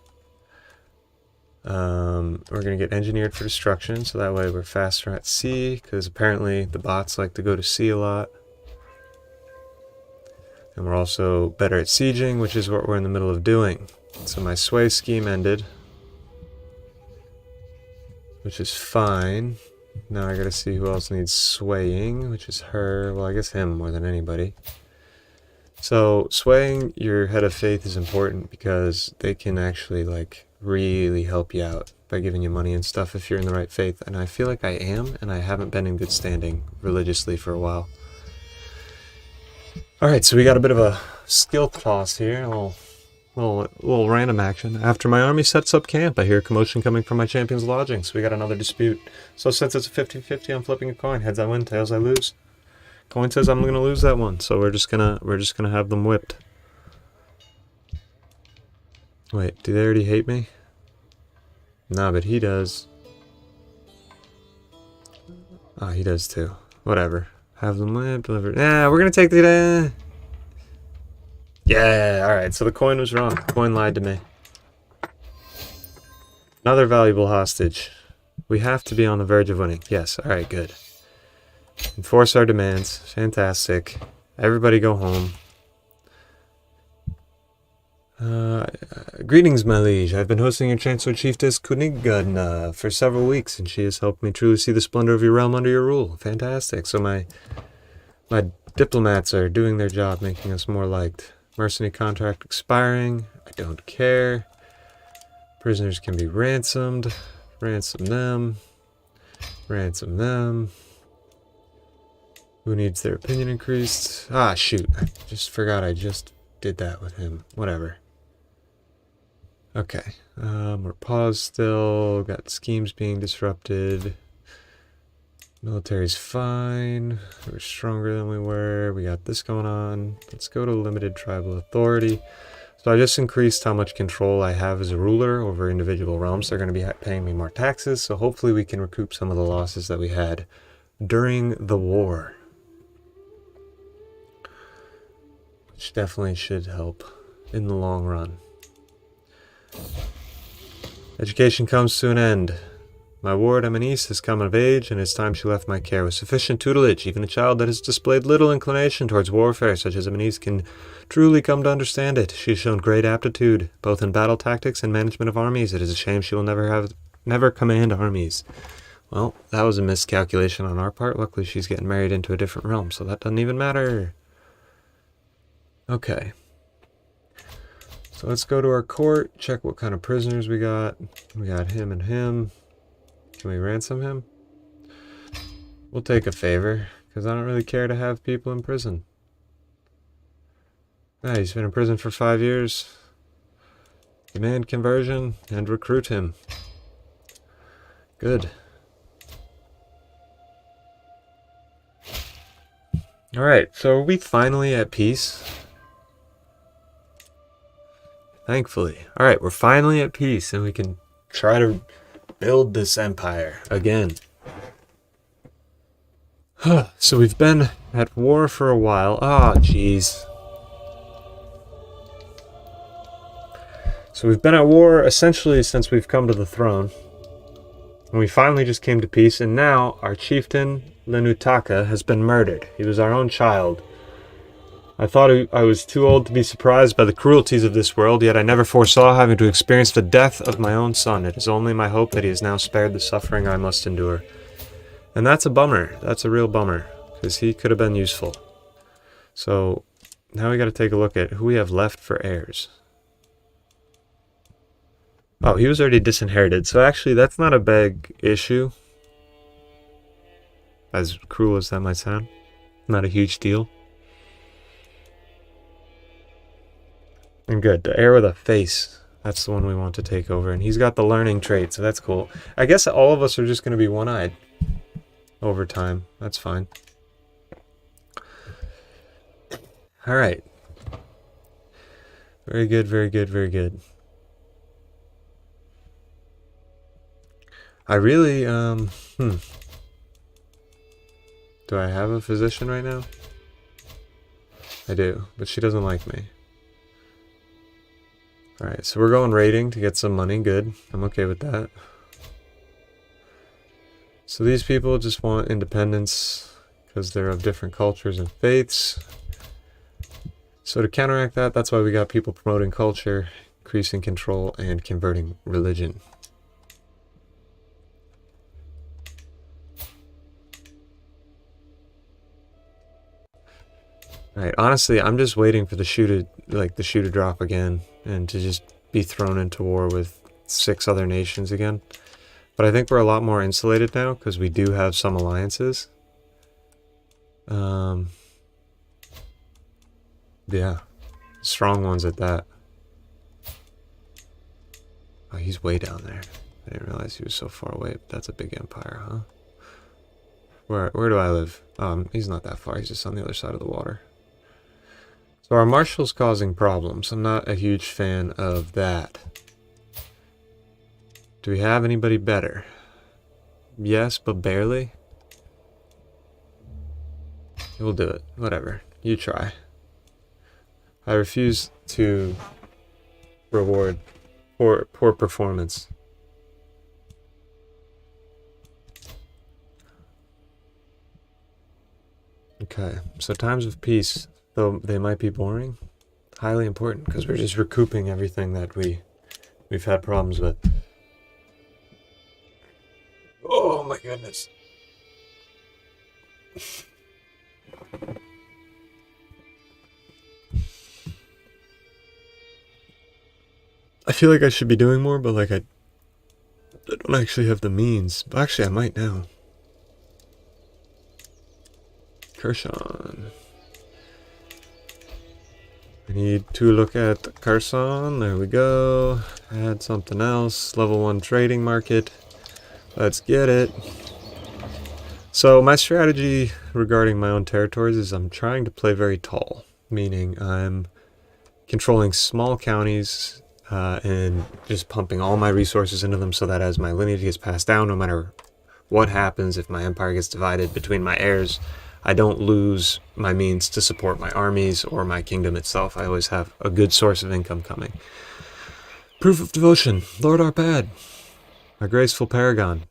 We're going to get engineered for destruction, so that way we're faster at sea, because apparently the bots like to go to sea a lot. And we're also better at sieging, which is what we're in the middle of doing. So my sway scheme ended, which is fine. Now I gotta see who else needs swaying, which is her. Well, I guess him more than anybody. So swaying your head of faith is important because they can actually like really help you out by giving you money and stuff if you're in the right faith. And I feel like I am, and I haven't been in good standing religiously for a while. Alright, so we got a bit of a skill toss here, a little random action. After my army sets up camp, I hear commotion coming from my champion's lodging, so we got another dispute. So since it's a 50-50, I'm flipping a coin. Heads I win, tails I lose. Coin says I'm gonna lose that one, so we're just gonna have them whipped. Wait, do they already hate me? Nah, but he does. Ah, he does too. Whatever. Have them whipped, delivered. Yeah, we're gonna take the... Yeah, alright, so the coin was wrong. The coin lied to me. Another valuable hostage. We have to be on the verge of winning. Yes, alright, good. Enforce our demands. Fantastic. Everybody go home. Greetings, my liege. I've been hosting your Chancellor Chiefess Kuniggun for several weeks, and she has helped me truly see the splendor of your realm under your rule. Fantastic. So my diplomats are doing their job, making us more liked. Mercenary contract expiring. I don't care. Prisoners can be ransomed. Ransom them. Ransom them. Who needs their opinion increased? Ah, shoot. I just forgot I just did that with him. Whatever. Okay. We're paused still. Got schemes being disrupted. Military's fine. We're stronger than we were. We got this going on. Let's go to limited tribal authority. So I just increased how much control I have as a ruler over individual realms. They're going to be paying me more taxes, so hopefully we can recoup some of the losses that we had during the war. Which definitely should help in the long run. Education comes to an end. My ward, Eminise, has come of age, and it's time she left my care with sufficient tutelage. Even a child that has displayed little inclination towards warfare, such as Eminise, can truly come to understand it. She has shown great aptitude, both in battle tactics and management of armies. It is a shame she will never command armies. Well, that was a miscalculation on our part. Luckily, she's getting married into a different realm, so that doesn't even matter. Okay. So let's go to our court, check what kind of prisoners we got. We got him and him. Can we ransom him? We'll take a favor, because I don't really care to have people in prison. Ah, he's been in prison for 5 years. Demand conversion and recruit him. Good. Alright, so are we finally at peace? Thankfully. Alright, we're finally at peace and we can try to build this empire again. So we've been at war for a while. Ah, jeez. So we've been at war essentially since we've come to the throne. And we finally just came to peace, and now our chieftain, Lenutaka, has been murdered. He was our own child. I thought I was too old to be surprised by the cruelties of this world, yet I never foresaw having to experience the death of my own son. It is only my hope that he is now spared the suffering I must endure. And that's a bummer. That's a real bummer, because he could have been useful. So now we got to take a look at who we have left for heirs. Oh, he was already disinherited, so actually that's not a big issue. As cruel as that might sound. Not a huge deal. And good, the heir with a face. That's the one we want to take over, and he's got the learning trait, so that's cool. I guess all of us are just going to be one-eyed over time. That's fine. Alright. Very good, very good, very good. I really, do I have a physician right now? I do, but she doesn't like me. Alright, so we're going raiding to get some money. Good. I'm okay with that. So these people just want independence because they're of different cultures and faiths. So to counteract that, that's why we got people promoting culture, increasing control, and converting religion. Alright, honestly, I'm just waiting for the shoe to drop again and to just be thrown into war with 6 other nations again. But I think we're a lot more insulated now because we do have some alliances. Yeah, strong ones at that. Oh, he's way down there. I didn't realize he was so far away, but that's a big empire, huh? Where do I live? He's not that far, he's just on the other side of the water. So our marshal's causing problems. I'm not a huge fan of that. Do we have anybody better? Yes, but barely. We'll do it. Whatever. You try. I refuse to reward poor performance. Okay, so times of peace, though they might be boring, highly important because we're just recouping everything that we've had problems with. Oh my goodness. I feel like I should be doing more, but like I don't actually have the means. But actually I might now. Kherson. I need to look at Kherson. There we go. Add something else. Level 1 trading market. Let's get it. So my strategy regarding my own territories is I'm trying to play very tall. Meaning I'm controlling small counties and just pumping all my resources into them so that as my lineage gets passed down, no matter what happens, if my empire gets divided between my heirs, I don't lose my means to support my armies or my kingdom itself. I always have a good source of income coming. Proof of devotion. Lord Arpad, our graceful paragon.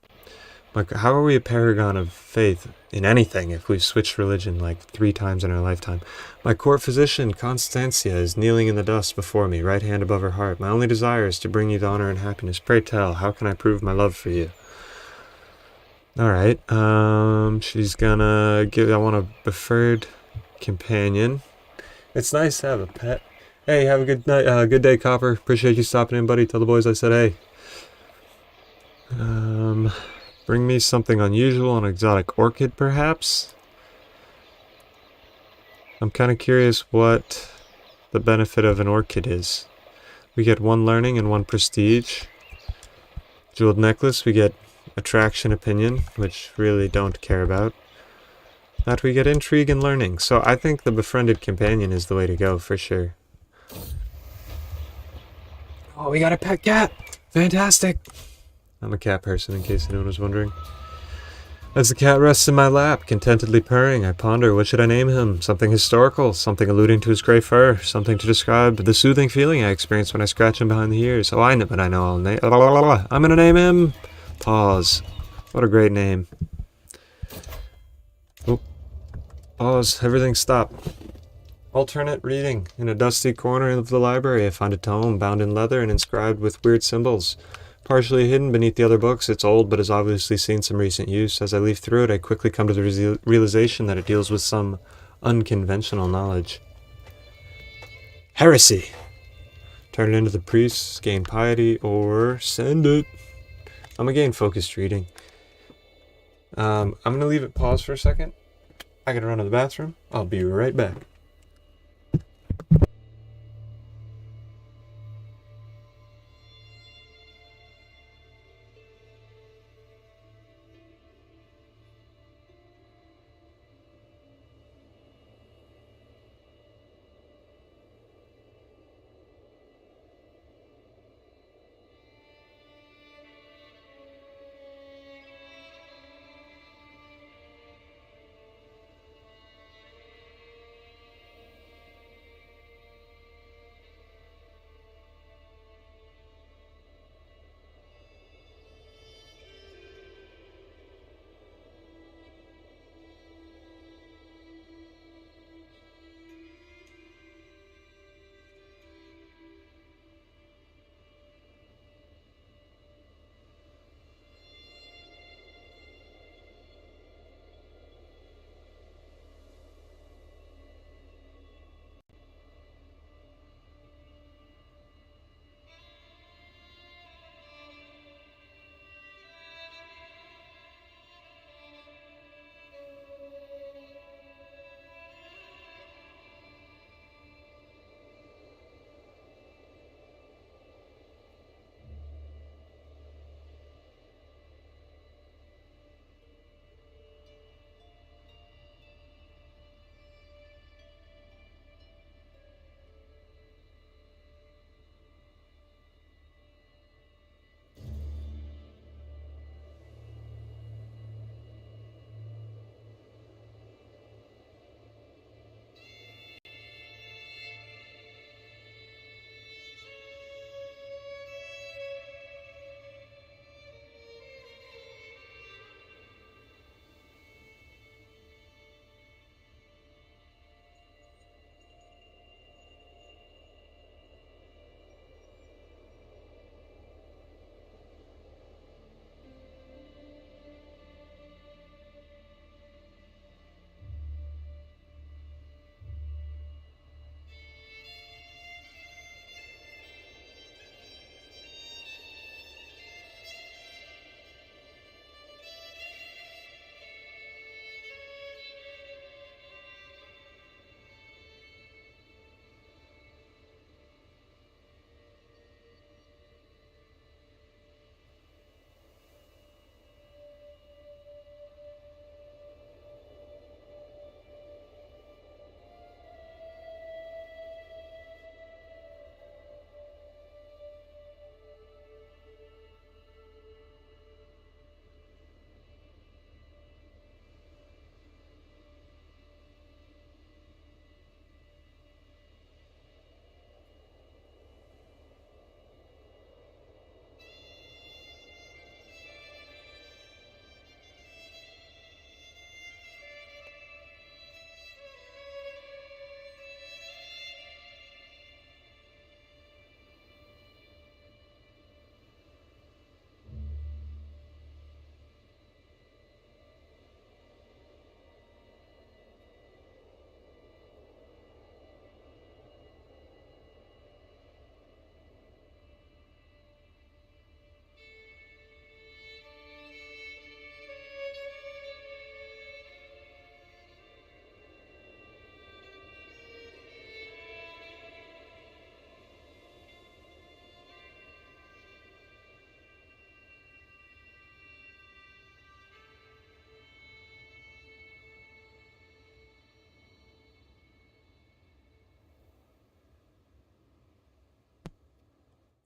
Like, how are we a paragon of faith in anything if we've switched religion like 3 times in our lifetime? My court physician, Constantia, is kneeling in the dust before me, right hand above her heart. My only desire is to bring you the honor and happiness. Pray tell, how can I prove my love for you? Alright, she's gonna give, I want a preferred companion. It's nice to have a pet. Hey, have a good night, good day, Copper. Appreciate you stopping in, buddy. Tell the boys I said hey. Bring me something unusual, an exotic orchid, perhaps? I'm kind of curious what the benefit of an orchid is. We get 1 learning and 1 prestige. Jeweled necklace, we get attraction opinion, which really don't care about. That we get intrigue and learning. So I think the befriended companion is the way to go, for sure. Oh, we got a pet cat! Fantastic! I'm a cat person, in case anyone was wondering. As the cat rests in my lap, contentedly purring, I ponder, what should I name him? Something historical, something alluding to his gray fur, something to describe the soothing feeling I experience when I scratch him behind the ears. Oh, I know, but I know I'll name... I'm gonna name him... Pause. What a great name. Oh. Pause. Everything stop. Alternate reading. In a dusty corner of the library, I find a tome bound in leather and inscribed with weird symbols. Partially hidden beneath the other books, it's old but has obviously seen some recent use. As I leaf through it, I quickly come to the realization that it deals with some unconventional knowledge. Heresy! Turn it into the priests, gain piety, or send it. I'm gonna gain focused reading. I'm gonna leave it paused for a second. I gotta run to the bathroom. I'll be right back.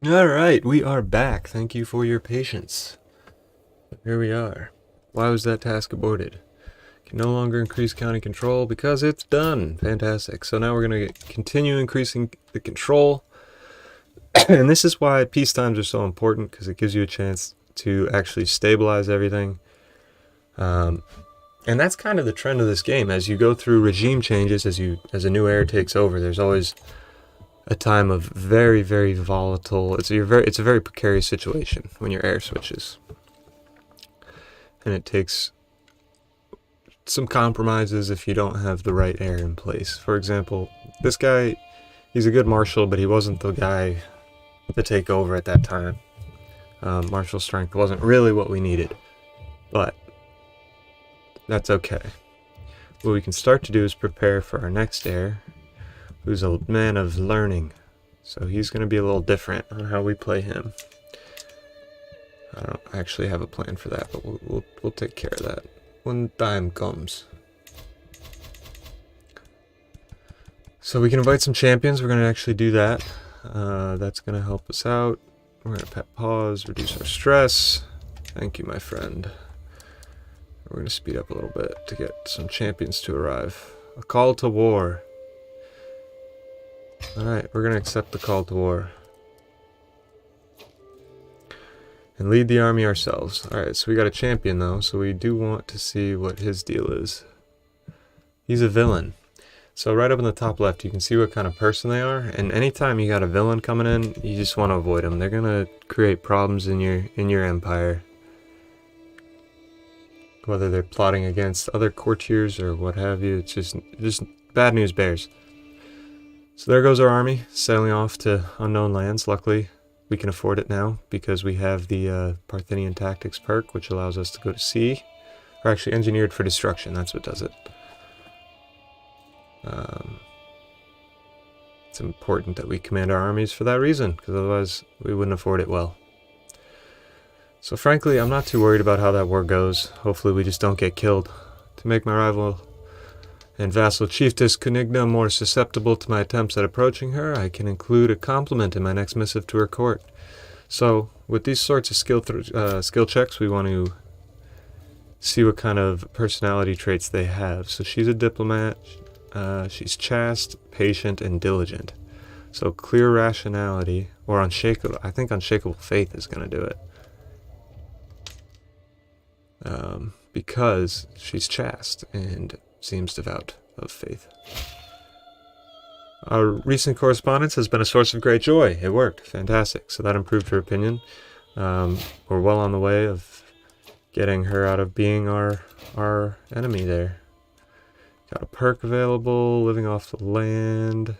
Alright, we are back. Thank you for your patience. Here we are. Why was that task aborted? Can no longer increase county control because it's done. Fantastic. So now we're going to continue increasing the control. And this is why peace times are so important, because it gives you a chance to actually stabilize everything. And that's kind of the trend of this game. As you go through regime changes, as a new heir takes over, there's always a time of very, very volatile. It's a very precarious situation when your heir switches, and it takes some compromises if you don't have the right heir in place. For example, this guy, he's a good marshal, but he wasn't the guy to take over at that time. Martial strength wasn't really what we needed, but that's okay. What we can start to do is prepare for our next heir, who's a man of learning. So he's going to be a little different on how we play him. I don't actually have a plan for that, but we'll take care of that when time comes. So we can invite some champions. We're going to actually do that. That's going to help us out. We're going to pat pause, reduce our stress. Thank you, my friend. We're going to speed up a little bit to get some champions to arrive. A call to war. Alright, we're going to accept the call to war. And lead the army ourselves. Alright, so we got a champion though, so we do want to see what his deal is. He's a villain. So right up in the top left, you can see what kind of person they are. And anytime you got a villain coming in, you just want to avoid them. They're going to create problems in your empire. Whether they're plotting against other courtiers or what have you, it's just bad news bears. So there goes our army, sailing off to unknown lands. Luckily, we can afford it now because we have the Parthenian Tactics perk, which allows us to go to sea. Or actually, engineered for destruction, that's what does it. It's important that we command our armies for that reason, because otherwise we wouldn't afford it well. So frankly, I'm not too worried about how that war goes. Hopefully we just don't get killed. To make my rival and vassal chiefess Kunigna more susceptible to my attempts at approaching her, I can include a compliment in my next missive to her court. So, with these sorts of skill checks, we want to see what kind of personality traits they have. So she's a diplomat, she's chaste, patient, and diligent. So clear rationality, or unshakable, I think unshakable faith is going to do it. Because she's chaste and seems devout of faith. Our recent correspondence has been a source of great joy. It worked. Fantastic. So that improved her opinion. We're well on the way of getting her out of being our enemy there. Got a perk available, living off the land.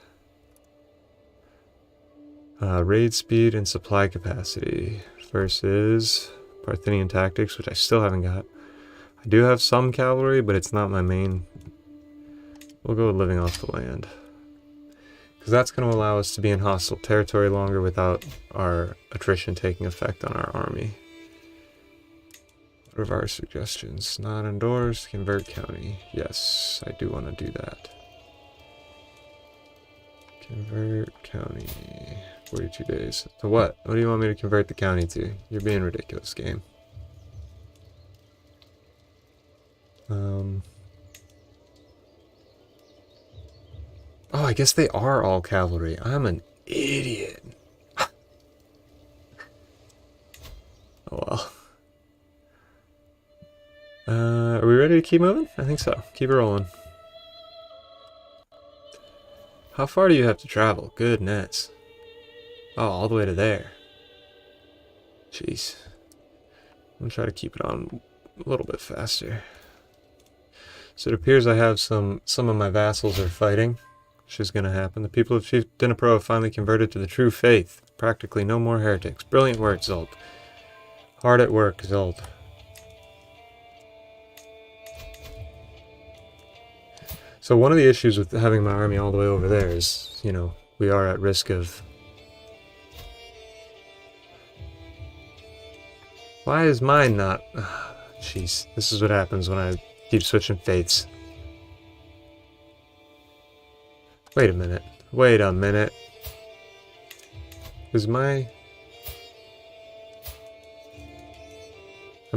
Raid speed and supply capacity versus Parthenian Tactics, which I still haven't got. I do have some cavalry, but it's not my main. We'll go with living off the land. Because that's going to allow us to be in hostile territory longer without our attrition taking effect on our army. What are our suggestions? Not endorsed, convert county. Yes, I do want to do that. Convert county. 42 days. To what? What do you want me to convert the county to? You're being ridiculous, game. Oh, I guess they are all cavalry. I'm an idiot. Oh well. Are we ready to keep moving? I think so. Keep it rolling. How far do you have to travel? Goodness. Oh, all the way to there. Jeez. I'm gonna try to keep it on a little bit faster. So it appears I have some of my vassals are fighting, which is gonna happen. The people of Chief Dnipro have finally converted to the true faith. Practically no more heretics. Brilliant work, Zold. Hard at work, Zold. So one of the issues with having my army all the way over there is, you know, we are at risk of... Why is mine not... Jeez, this is what happens when I keep switching faiths. Wait a minute. Wait a minute. Is my...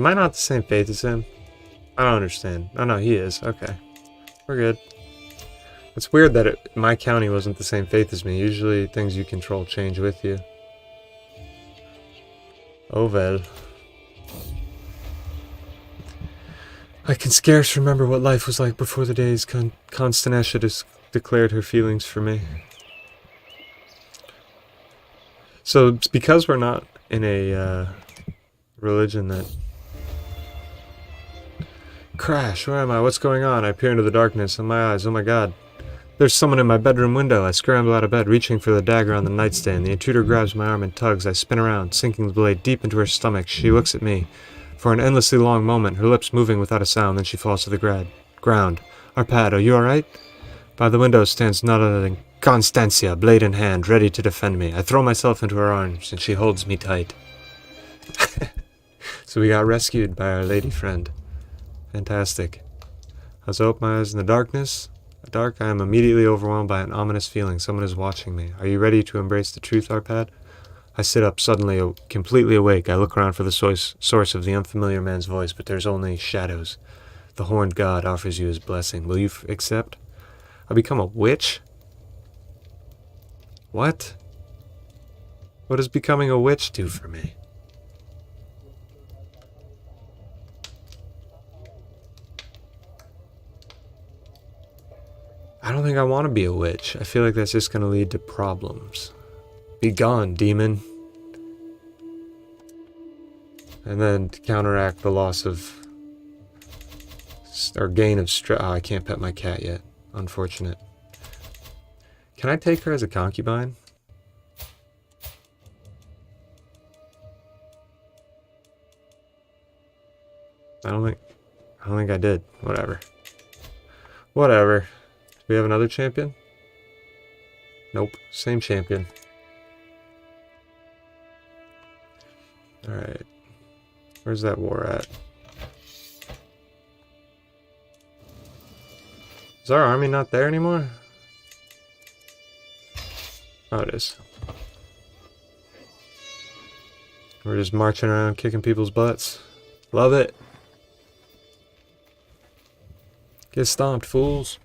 Am I not the same faith as him? I don't understand. Oh no, he is. Okay. We're good. It's weird that my county wasn't the same faith as me. Usually things you control change with you. Oh well. I can scarce remember what life was like before the days Constantia declared her feelings for me. So, it's because we're not in a religion that... Crash, where am I? What's going on? I peer into the darkness in my eyes. Oh my god. There's someone in my bedroom window. I scramble out of bed, reaching for the dagger on the nightstand. The intruder grabs my arm and tugs. I spin around, sinking the blade deep into her stomach. She looks at me. For an endlessly long moment, her lips moving without a sound, then she falls to the ground. Arpad, are you alright? By the window stands none other than Constantia, blade in hand, ready to defend me. I throw myself into her arms, and she holds me tight. So we got rescued by our lady friend. Fantastic. As I open my eyes in the darkness, I am immediately overwhelmed by an ominous feeling. Someone is watching me. Are you ready to embrace the truth, Arpad? I sit up, suddenly completely awake. I look around for the source of the unfamiliar man's voice, but there's only shadows. The horned god offers you his blessing. Will you accept? I become a witch? What? What does becoming a witch do for me? I don't think I want to be a witch. I feel like that's just going to lead to problems. Be gone, demon. And then to counteract the loss of... or gain of stress... Oh, I can't pet my cat yet. Unfortunate. Can I take her as a concubine? I don't think I did. Whatever. Whatever. Do we have another champion? Nope. Same champion. Alright. Where's that war at? Is our army not there anymore? Oh, it is. We're just marching around kicking people's butts. Love it. Get stomped, fools.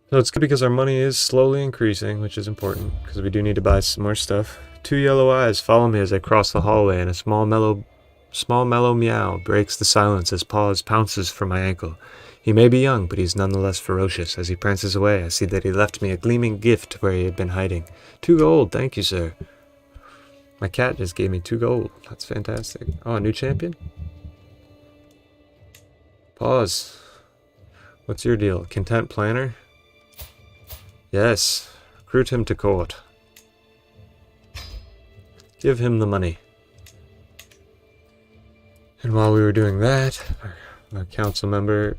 So it's good because our money is slowly increasing, which is important, because we do need to buy some more stuff. 2 yellow eyes follow me as I cross the hallway, and a small mellow meow breaks the silence as Paws pounces for my ankle. He may be young, but he's nonetheless ferocious. As he prances away, I see that he left me a gleaming gift where he had been hiding. 2 gold, thank you, sir. My cat just gave me 2 gold. That's fantastic. Oh, a new champion? Paws. What's your deal? Content planner? Yes. Recruit him to court. Give him the money. And while we were doing that, our council member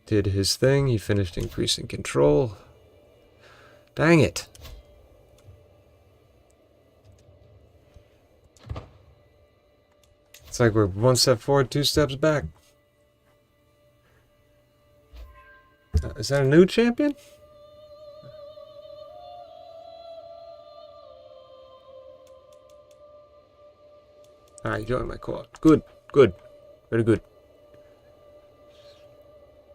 did his thing. He finished increasing control. Dang it. It's like we're 1 step forward, 2 steps back. Is that a new champion? Alright, join my court. Good, good. Very good.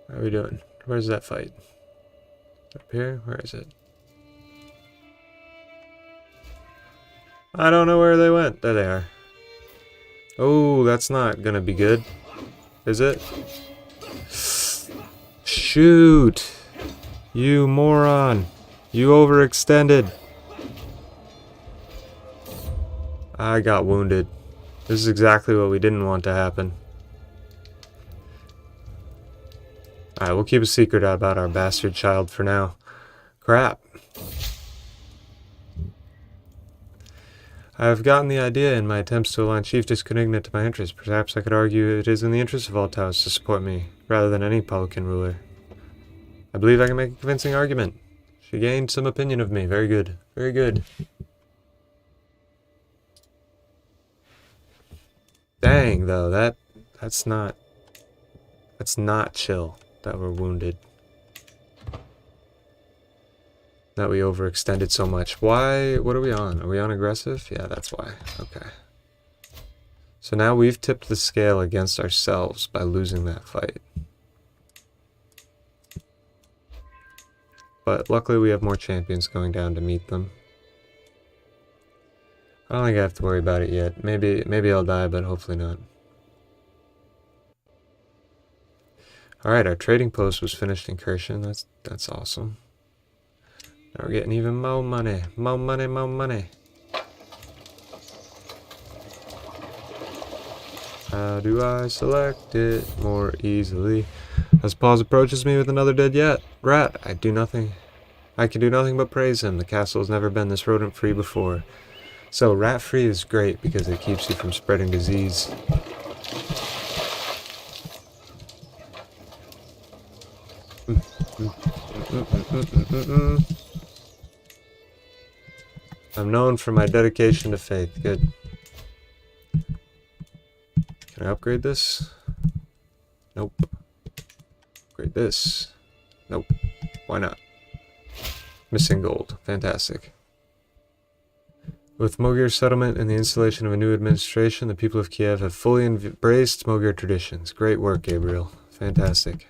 How are we doing? Where's that fight? Up here? Where is it? I don't know where they went. There they are. Oh, that's not gonna be good. Is it? Shoot! You moron! You overextended! I got wounded. This is exactly what we didn't want to happen. Alright, we'll keep a secret about our bastard child for now. Crap. I have gotten the idea in my attempts to align Chief Disconnected to my interests. Perhaps I could argue it is in the interest of all Taos to support me, rather than any Pelican ruler. I believe I can make a convincing argument. She gained some opinion of me. Very good. Very good. Dang, though, that's not chill that we're wounded. that we overextended so much. Why? What are we on? Are we on aggressive? Yeah, that's why. Okay. So now we've tipped the scale against ourselves by losing that fight. But luckily we have more champions going down to meet them. I don't think I have to worry about it yet. Maybe I'll die, but hopefully not. Alright, our trading post was finished in Kirshen. That's awesome. Now we're getting even more money. More money, more money. How do I select it more easily? As Paws approaches me with another dead rat, I can do nothing but praise him. The castle has never been this rodent-free before. So rat-free is great because it keeps you from spreading disease. I'm known for my dedication to faith. Good. Can I upgrade this? Nope. Upgrade this? Nope. Why not? Missing gold. Fantastic. With Mogir's settlement and the installation of a new administration, the people of Kiev have fully embraced Mogir traditions. Great work, Gabriel. Fantastic.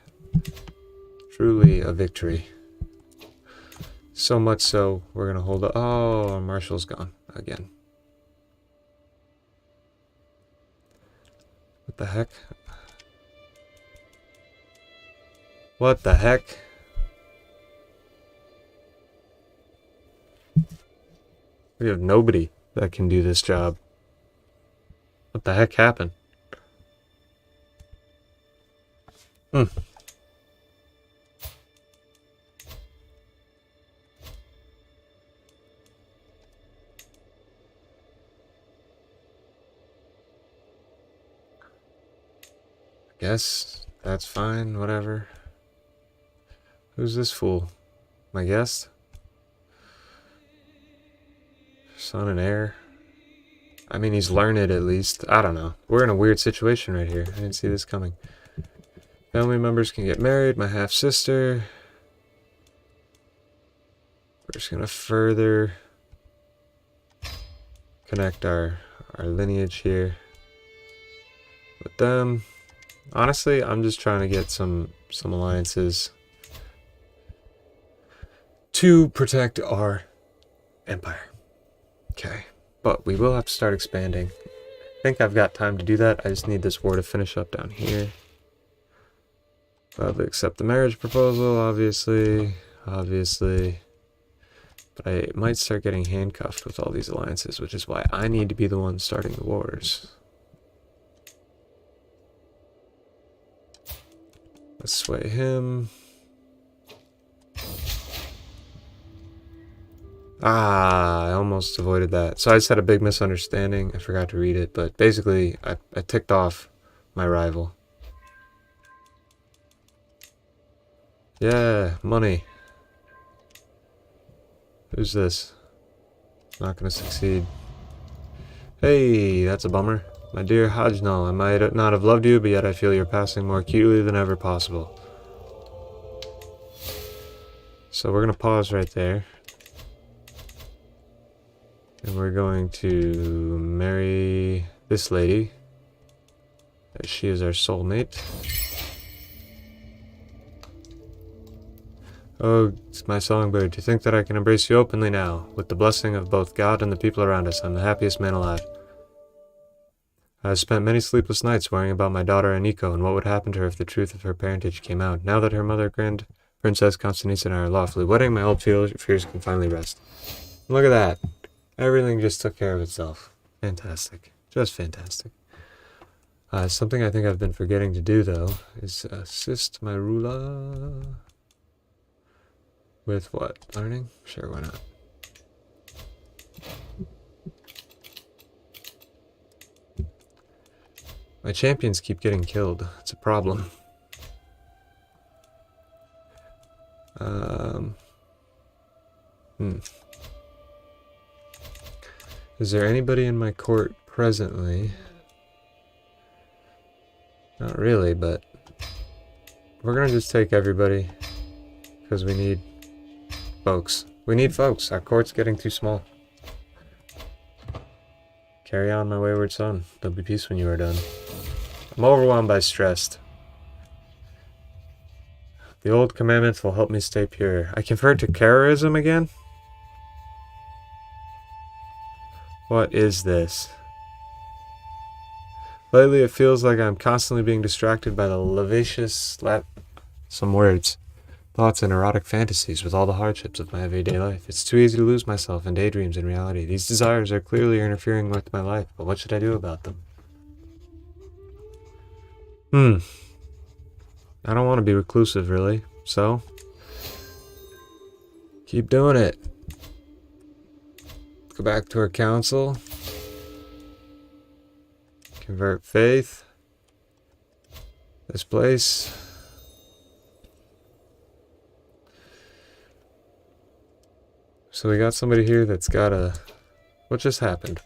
Truly a victory. So much so, we're going to hold up. Oh, our marshal's gone again. What the heck? What the heck? We have nobody that can do this job. What the heck happened? Guess that's fine, whatever. Who's this fool? My guest? Son and heir? I mean, he's learned at least. I don't know. We're in a weird situation right here. I didn't see this coming. Family members can get married. My half-sister. We're just gonna further connect our lineage here with them. Honestly, I'm just trying to get some alliances to protect our empire. Okay, but we will have to start expanding. I think I've got time to do that. I just need this war to finish up down here. Gladly accept the marriage proposal, obviously. But I might start getting handcuffed with all these alliances, which is why I need to be the one starting the wars. Let's sway him. Ah, I almost avoided that. So I just had a big misunderstanding. I forgot to read it, but basically I ticked off my rival. Yeah, money. Who's this? Not gonna succeed. Hey, that's a bummer. My dear Hajnal, I might not have loved you, but yet I feel you're passing more acutely than ever possible. So we're gonna pause right there. And we're going to marry this lady, as she is our soulmate. Oh, it's my songbird, to think that I can embrace you openly now, with the blessing of both God and the people around us. I'm the happiest man alive. I have spent many sleepless nights worrying about my daughter Aniko and what would happen to her if the truth of her parentage came out. Now that her mother, Grand Princess Constanza, and I are lawfully wedding, my old fears can finally rest. Look at that. Everything just took care of itself. Fantastic. Just fantastic. Something I think I've been forgetting to do, though, is assist my ruler with what? Learning? Sure, why not? My champions keep getting killed. It's a problem. Is there anybody in my court presently? Not really, but we're gonna just take everybody because we need folks. We need folks. Our court's getting too small. Carry on, my wayward son. There'll be peace when you are done. I'm overwhelmed by stress. The old commandments will help me stay pure. I convert to charism again? What is this? Lately it feels like I'm constantly being distracted by the lascivious some words, thoughts, and erotic fantasies with all the hardships of my everyday life. It's too easy to lose myself in daydreams and reality. These desires are clearly interfering with my life, but what should I do about them? I don't want to be reclusive, really, so keep doing it. Go back to our council. Convert faith. This place. So we got somebody here that's got a... What just happened?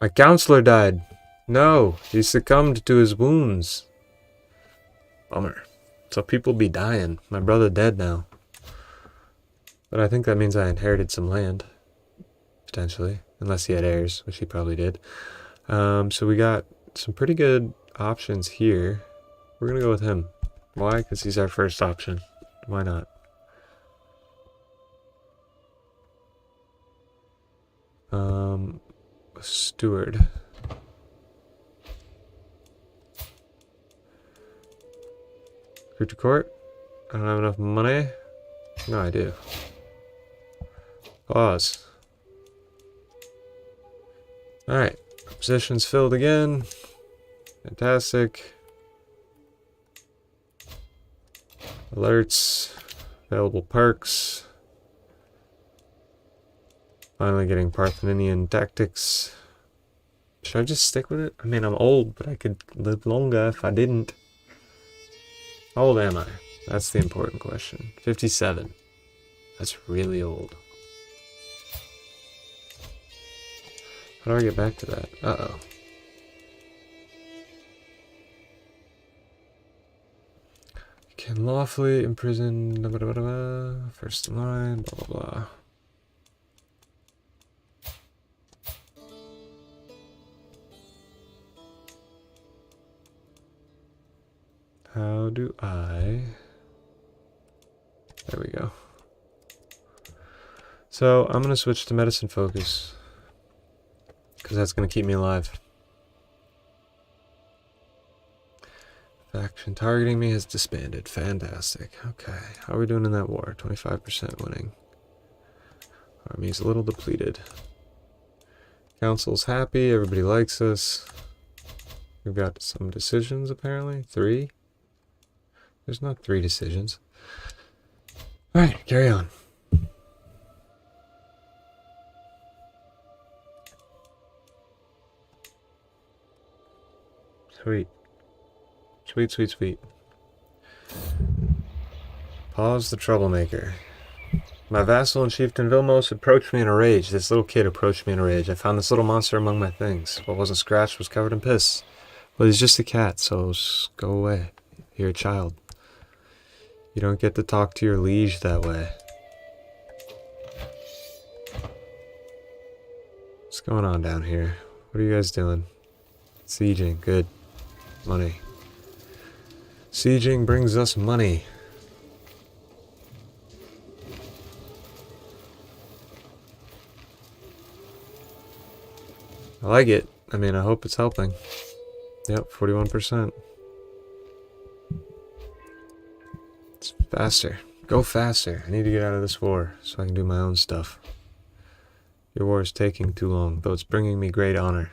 My counselor died. No, he succumbed to his wounds. Bummer. So people be dying. My brother dead now. But I think that means I inherited some land. Potentially. Unless he had heirs, which he probably did. So we got some pretty good options here. We're gonna go with him. Why? Because he's our first option. Why not? Steward. Recruit to court. I don't have enough money. No, I do. Pause. Alright. Positions filled again. Fantastic. Alerts. Available perks. Finally getting Parthenonian tactics. Should I just stick with it? I mean, I'm old, but I could live longer if I didn't. How old am I? That's the important question. 57. That's really old. How do I get back to that? Uh-oh. Can lawfully imprison... Blah, blah, blah, blah, first in line, blah, blah, blah. How do I... There we go. So, I'm going to switch to medicine focus. Because that's going to keep me alive. Faction targeting me has disbanded. Fantastic. Okay. How are we doing in that war? 25% winning. Army's a little depleted. Council's happy. Everybody likes us. We've got some decisions, apparently. 3? There's not 3 decisions. Alright, carry on. Sweet. Sweet, sweet, sweet. Pause the troublemaker. My vassal and chieftain Vilmos approached me in a rage. This little kid approached me in a rage. I found this little monster among my things. What wasn't scratched was covered in piss. Well, he's just a cat, so just go away. You're a child. You don't get to talk to your liege that way. What's going on down here? What are you guys doing? Sieging. Good. Money. Sieging brings us money. I like it. I mean, I hope it's helping. Yep, 41%. It's faster. Go faster. I need to get out of this war so I can do my own stuff. Your war is taking too long, though it's bringing me great honor.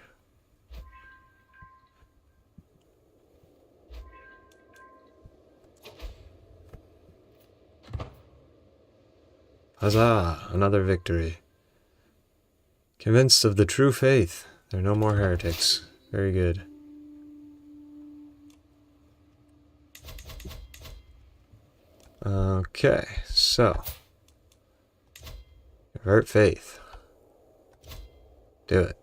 Huzzah! Another victory. Convinced of the true faith. There are no more heretics. Very good. Okay, so. Avert faith. Do it.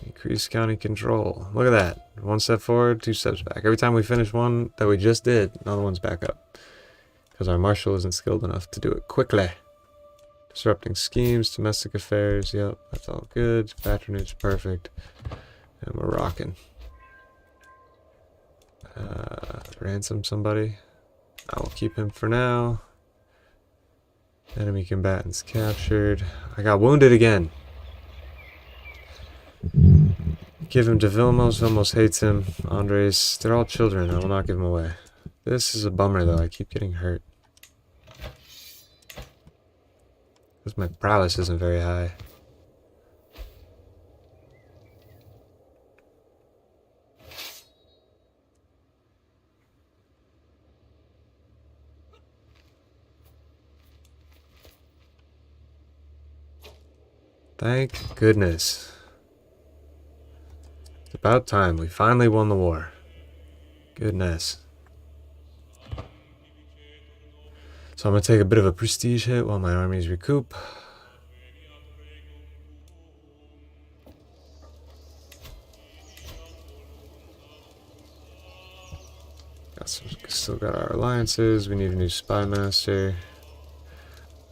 Increase county control. Look at that. 1 step forward, 2 steps back. Every time we finish one that we just did, another one's back up. Because our marshal isn't skilled enough to do it quickly. Disrupting schemes, domestic affairs, yep, that's all good. Patronage, perfect. And we're rocking. Ransom somebody. I will keep him for now. Enemy combatants captured. I got wounded again. Give him to Vilmos. Vilmos hates him. Andres. They're all children. I will not give him away. This is a bummer though. I keep getting hurt. Because my prowess isn't very high. Thank goodness. It's about time. We finally won the war. Goodness. So I'm going to take a bit of a prestige hit while my armies recoup. Still got our alliances. We need a new spy master.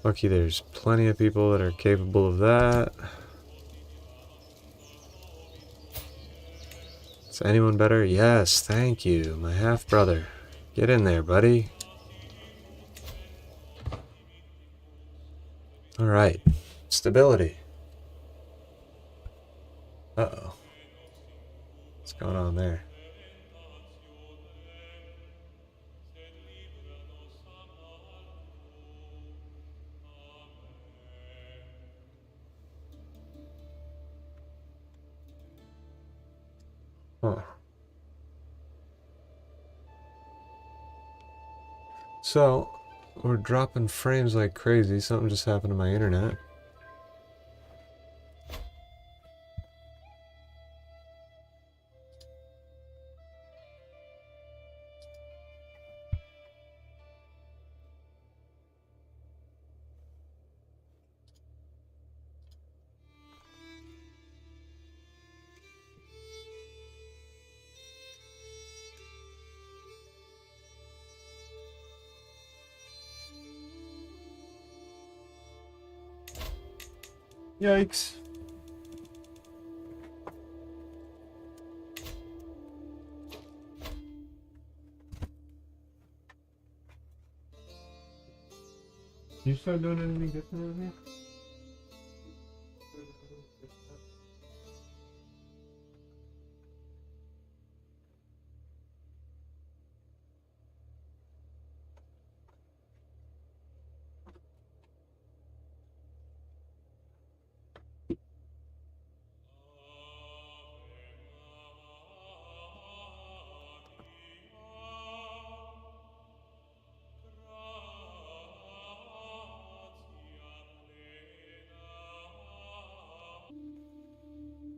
Lucky there's plenty of people that are capable of that. Is anyone better? Yes, thank you. My half-brother. Get in there, buddy. Alright. Stability. Uh-oh. What's going on there? Huh. So, we're dropping frames like crazy. Something just happened to my internet. Yikes. You start doing anything different in here?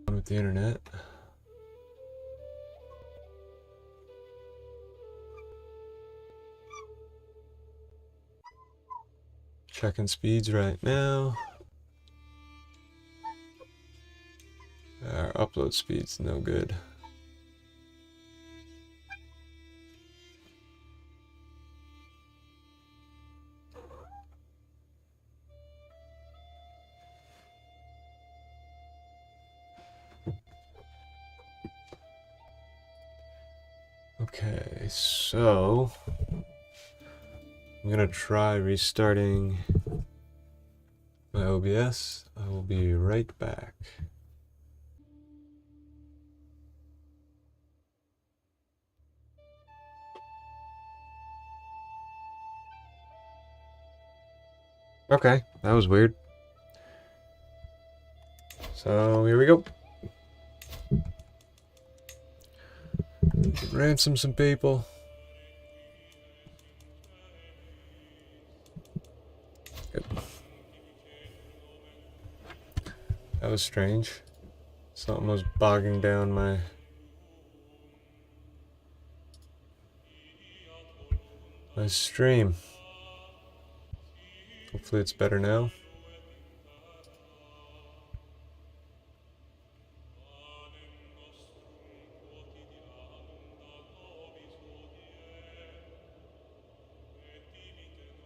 With the internet. Checking speeds right now. Our upload speed's no good. Okay, so I'm gonna try restarting my OBS. I will be right back. Okay, that was weird. So here we go. Ransom some people. Good. That was strange. Something was bogging down my stream. Hopefully it's better now.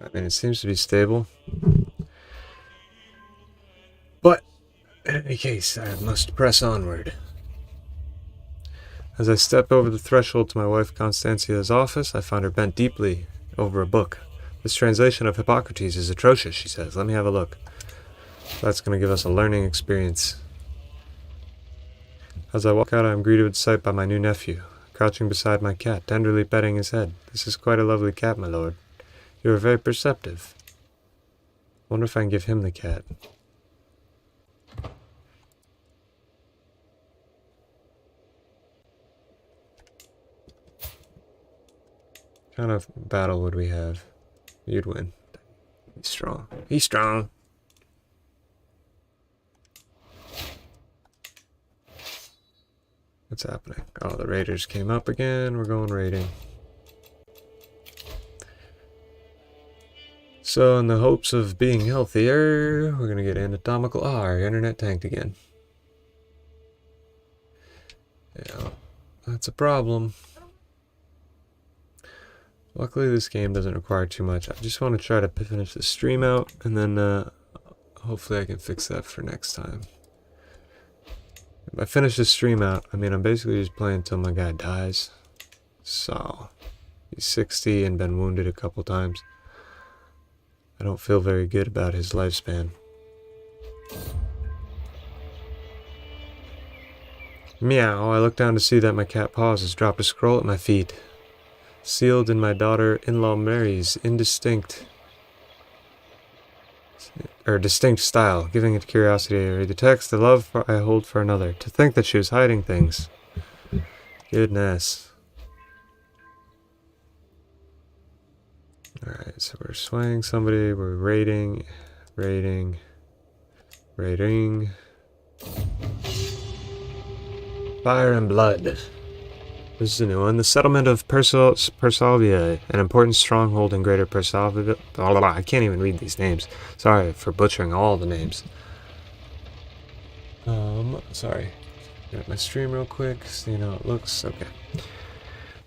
I mean, it seems to be stable. But, in any case, I must press onward. As I step over the threshold to my wife Constantia's office, I find her bent deeply over a book. This translation of Hippocrates is atrocious, she says. Let me have a look. That's going to give us a learning experience. As I walk out, I am greeted with sight by my new nephew, crouching beside my cat, tenderly petting his head. This is quite a lovely cat, my lord. You are very perceptive. Wonder if I can give him the cat. What kind of battle would we have? You'd win. He's strong. He's strong. What's happening? Oh, the raiders came up again. We're going raiding. So, in the hopes of being healthier, we're going to get anatomical. Ah, our internet tanked again. Yeah, that's a problem. Luckily, this game doesn't require too much. I just want to try to finish the stream out, and then hopefully I can fix that for next time. If I finish the stream out, I mean, I'm basically just playing until my guy dies. So, he's 60 and been wounded a couple times. I don't feel very good about his lifespan. Meow, I look down to see that my cat Paws has dropped a scroll at my feet. Sealed in my daughter-in-law Mary's distinct style, giving it curiosity to read the text, the love I hold for another. To think that she was hiding things. Goodness. Alright, so we're swaying somebody, we're raiding. Fire and blood. This is a new one. The settlement of Persalvia, an important stronghold in Greater Persalvia. I can't even read these names. Sorry for butchering all the names. Sorry. Get my stream real quick, see how it looks. Okay.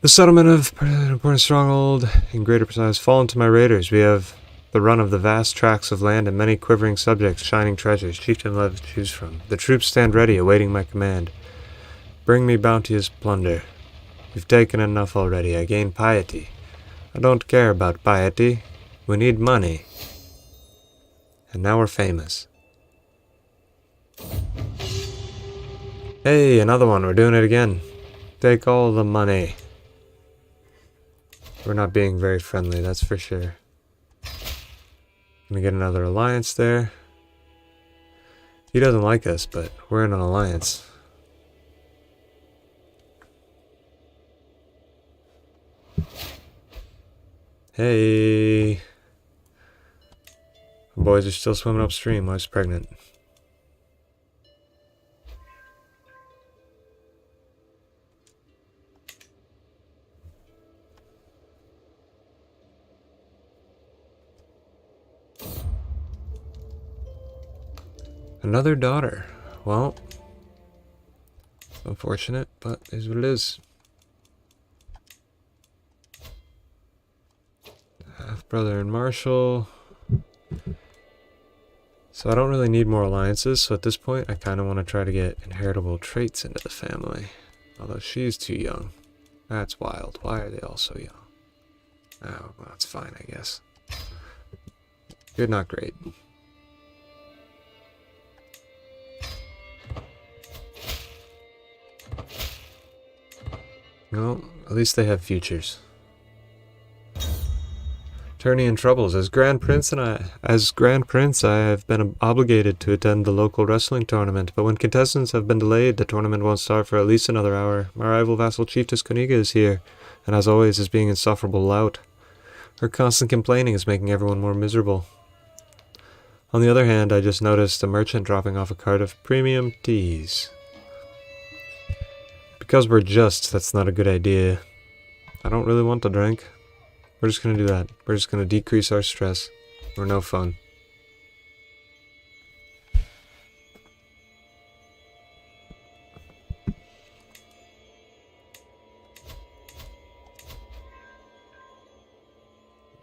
The settlement of an important stronghold in Greater Persalvia has fallen to my raiders. We have the run of the vast tracts of land and many quivering subjects, shining treasures, chieftain love to choose from. The troops stand ready, awaiting my command. Bring me bounteous plunder. We've taken enough already. I gain piety. I don't care about piety. We need money. And now we're famous. Hey, another one. We're doing it again. Take all the money. We're not being very friendly, that's for sure. Gonna get another alliance there. He doesn't like us, but we're in an alliance. Hey. Boys are still swimming upstream. Wife's pregnant. Another daughter. Well, it's unfortunate, but it is what it is. Half-brother and Marshall. So I don't really need more alliances, so at this point I kind of want to try to get inheritable traits into the family. Although she's too young. That's wild. Why are they all so young? Oh, well, that's fine, I guess. Good, not great. Well, at least they have futures. Attorney in troubles. As Grand Prince, I have been obligated to attend the local wrestling tournament, but when contestants have been delayed, the tournament won't start for at least another hour. My rival vassal Chiefess Koniga is here, and as always is being insufferable lout. Her constant complaining is making everyone more miserable. On the other hand, I just noticed a merchant dropping off a cart of premium teas. Because we're just, that's not a good idea. I don't really want to drink. We're just gonna do that. We're just gonna decrease our stress. We're no fun.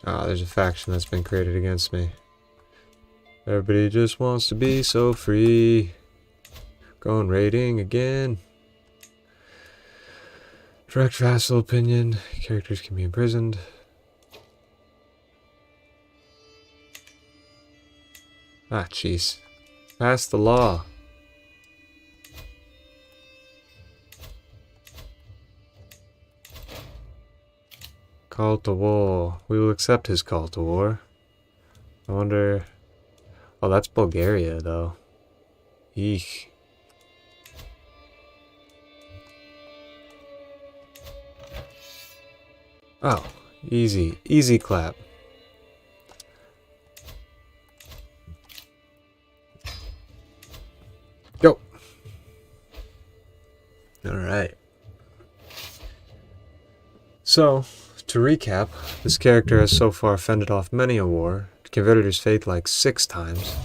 Ah, there's a faction that's been created against me. Everybody just wants to be so free. Going raiding again. Direct vassal opinion. Characters can be imprisoned. Ah, jeez. Pass the law. Call to war. We will accept his call to war. I wonder... Oh, that's Bulgaria, though. Eek. Oh, easy. Easy clap. Go! Alright. So, to recap, this character has so far fended off many a war, converted his faith like 6 times.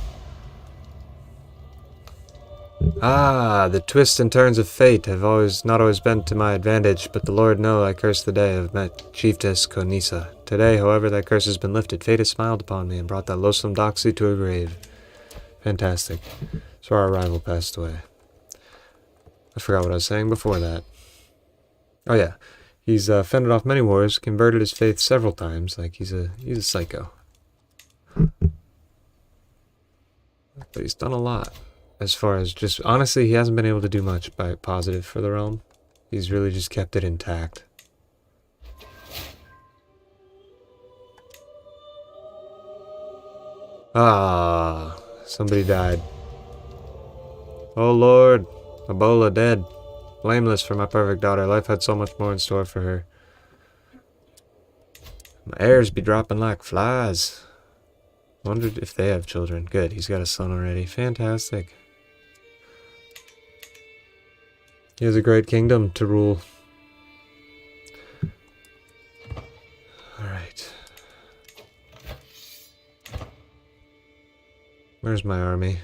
Ah, the twists and turns of fate have not always been to my advantage, but the Lord know I curse the day I've met Chiefess Konisa. Today, however, that curse has been lifted. Fate has smiled upon me and brought that loathsome doxy to a grave. Fantastic. So our rival passed away. I forgot what I was saying before that. Oh yeah, he's fended off many wars, converted his faith several times. Like he's a psycho. But he's done a lot. As far as just, honestly, he hasn't been able to do much by positive for the realm. He's really just kept it intact. Ah, somebody died. Oh Lord, Ebola dead. Blameless for my perfect daughter. Life had so much more in store for her. My heirs be dropping like flies. Wondered if they have children. Good, he's got a son already. Fantastic. He has a great kingdom to rule. Alright. Where's my army?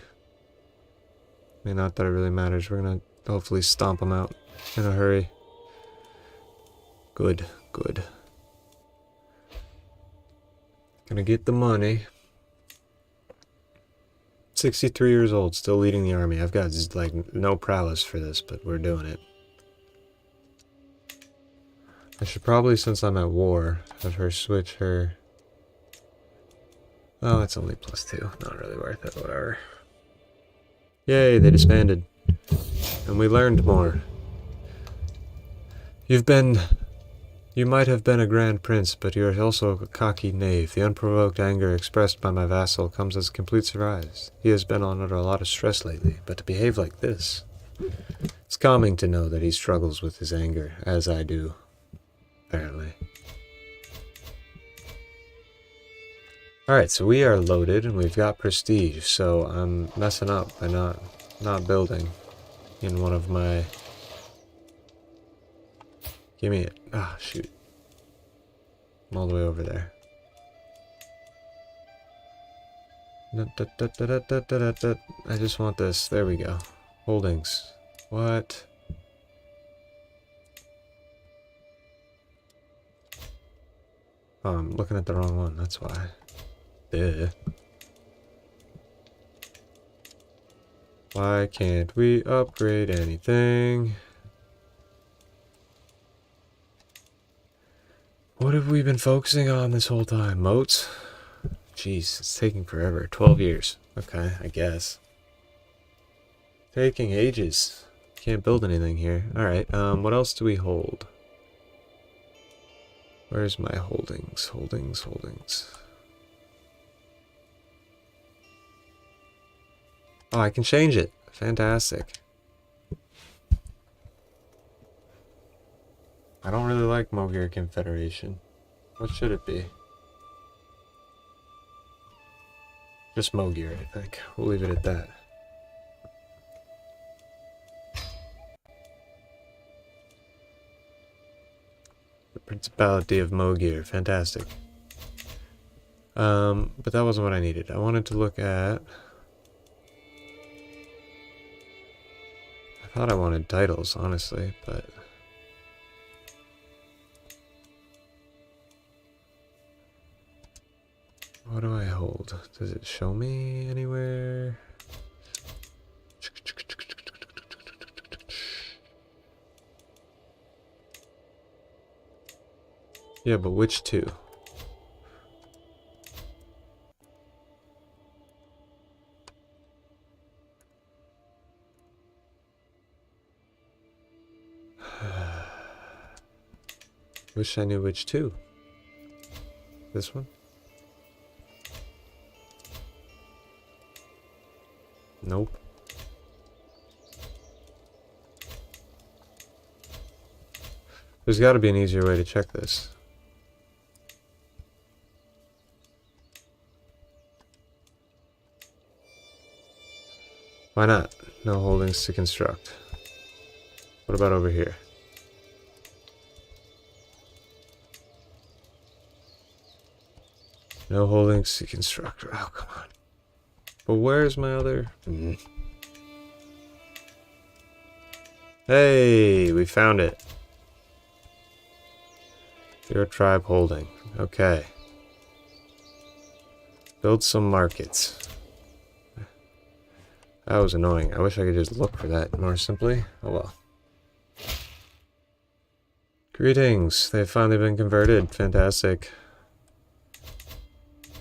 I mean, not that it really matters. We're gonna hopefully stomp them out in a hurry. Good, good. Gonna get the money. 63 years old, still leading the army. I've got, like, no prowess for this, but we're doing it. I should probably, since I'm at war, have her switch her... Oh, it's only +2. Not really worth it, whatever. Yay, they disbanded. And we learned more. You might have been a Grand Prince, but you are also a cocky knave. The unprovoked anger expressed by my vassal comes as complete surprise. He has been under a lot of stress lately, but to behave like this... It's calming to know that he struggles with his anger, as I do, apparently. Alright, so we are loaded, and we've got prestige, so I'm messing up by not building in one of my... Give me it. Ah, shoot. I'm all the way over there. I just want this. There we go. Holdings. What? Oh, I'm looking at the wrong one. That's why. Duh. Why can't we upgrade anything? What have we been focusing on this whole time? Moats? Jeez, it's taking forever. 12 years. Okay, I guess. Taking ages. Can't build anything here. Alright, what else do we hold? Where's my holdings? Holdings. Oh, I can change it. Fantastic. I don't really like Mogir Confederation. What should it be? Just Mogir, I think. We'll leave it at that. The Principality of Mogir. Fantastic. But that wasn't what I needed. I wanted to look at... I thought I wanted titles, honestly, but... What do I hold? Does it show me anywhere? Yeah, but which two? Wish I knew which two. This one? Nope. There's got to be an easier way to check this. Why not? No holdings to construct. What about over here? No holdings to construct. Oh, come on. But where's my other... Hey, we found it. Your tribe holding. Okay. Build some markets. That was annoying. I wish I could just look for that more simply. Oh well. Greetings. They've finally been converted. Fantastic.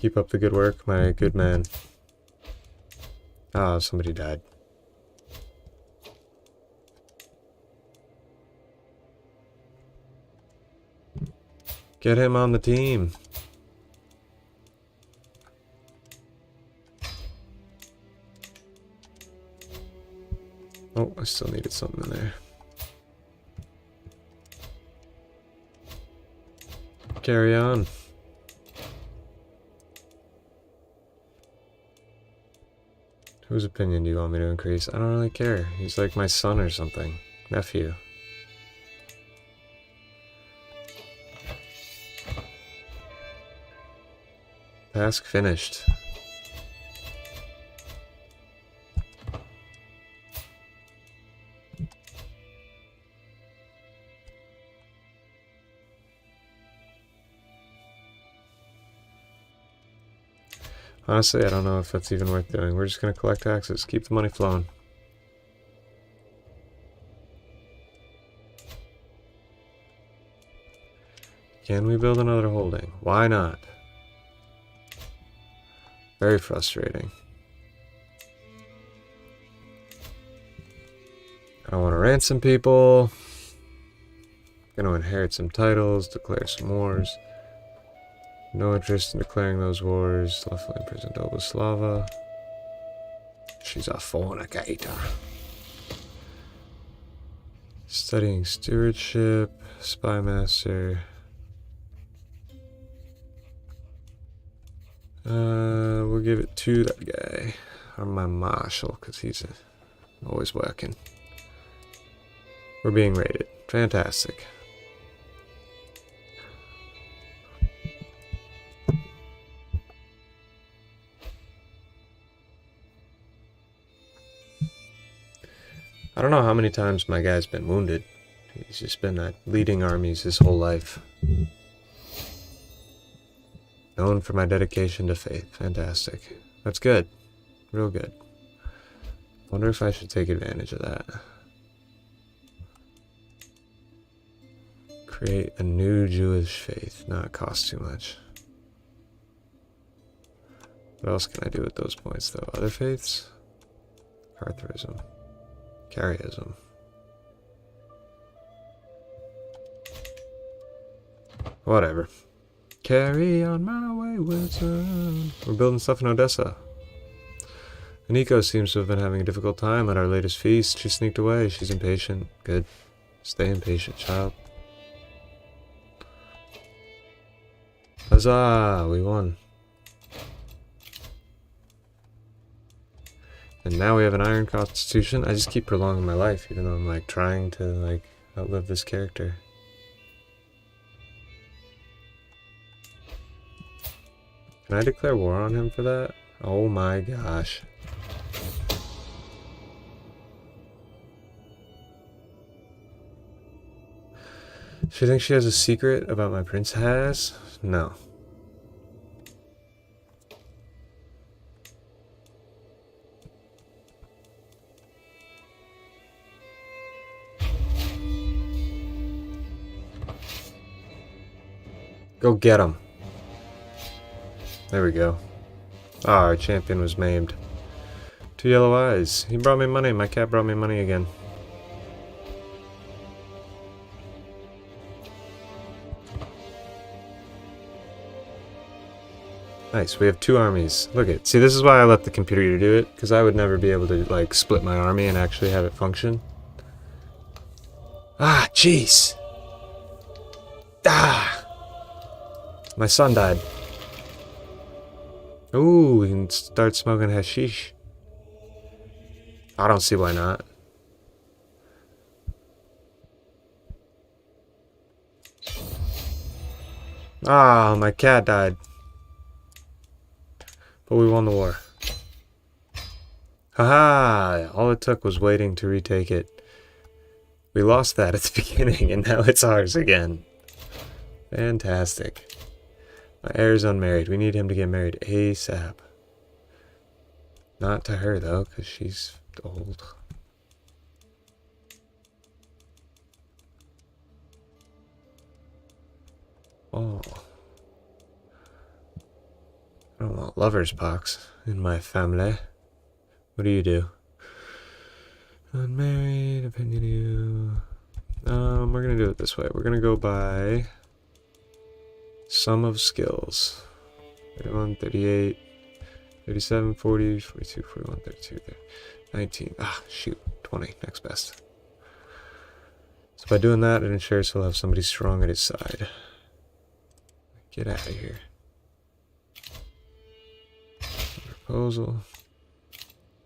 Keep up the good work, my good man. Ah, somebody died. Get him on the team. Oh, I still needed something in there. Carry on. Whose opinion do you want me to increase? I don't really care. He's like my son or something. Nephew. Task finished. Honestly, I don't know if that's even worth doing. We're just going to collect taxes. Keep the money flowing. Can we build another holding? Why not? Very frustrating. I don't want to ransom people. Going to inherit some titles, declare some wars. No interest in declaring those wars. Lawfully imprisoned Oboslava. She's a fornicator. Studying stewardship. Spy master. We'll give it to that guy. Or my marshal, because he's always working. We're being raided. Fantastic. I don't know how many times my guy's been wounded. He's just been leading armies his whole life. Known for my dedication to faith. Fantastic. That's good. Real good. Wonder if I should take advantage of that. Create a new Jewish faith. No, it costs too much. What else can I do with those points, though? Other faiths? Cartharism. Carryism. Whatever. Carry on my wayward son. We're building stuff in Odessa. Aniko seems to have been having a difficult time at our latest feast. She sneaked away. She's impatient. Good. Stay impatient, child. Huzzah! We won. And now we have an iron constitution. I just keep prolonging my life, even though I'm trying to outlive this character. Can I declare war on him for that? Oh my gosh. She thinks she has a secret about my prince has? No. Go get him. There we go. Ah, our champion was maimed. 2 yellow eyes. He brought me money. My cat brought me money again. Nice, we have 2 armies. Look at, see, this is why I let the computer do it, because I would never be able to, like, split my army and actually have it function. Ah, jeez. Ah! My son died. Ooh, we can start smoking hashish. I don't see why not. Ah, my cat died. But we won the war. Haha! All it took was waiting to retake it. We lost that at the beginning, and now it's ours again. Fantastic. My heir's unmarried. We need him to get married ASAP. Not to her, though, because she's old. Oh. I don't want lover's pox in my family. What do you do? Unmarried, opinion you. We're gonna do it this way. We're gonna go by sum of skills. 31, 38, 37, 40, 42, 41, 32, 19. Ah, shoot. 20. Next best. So by doing that, it ensures he'll have somebody strong at his side. Get out of here. Proposal.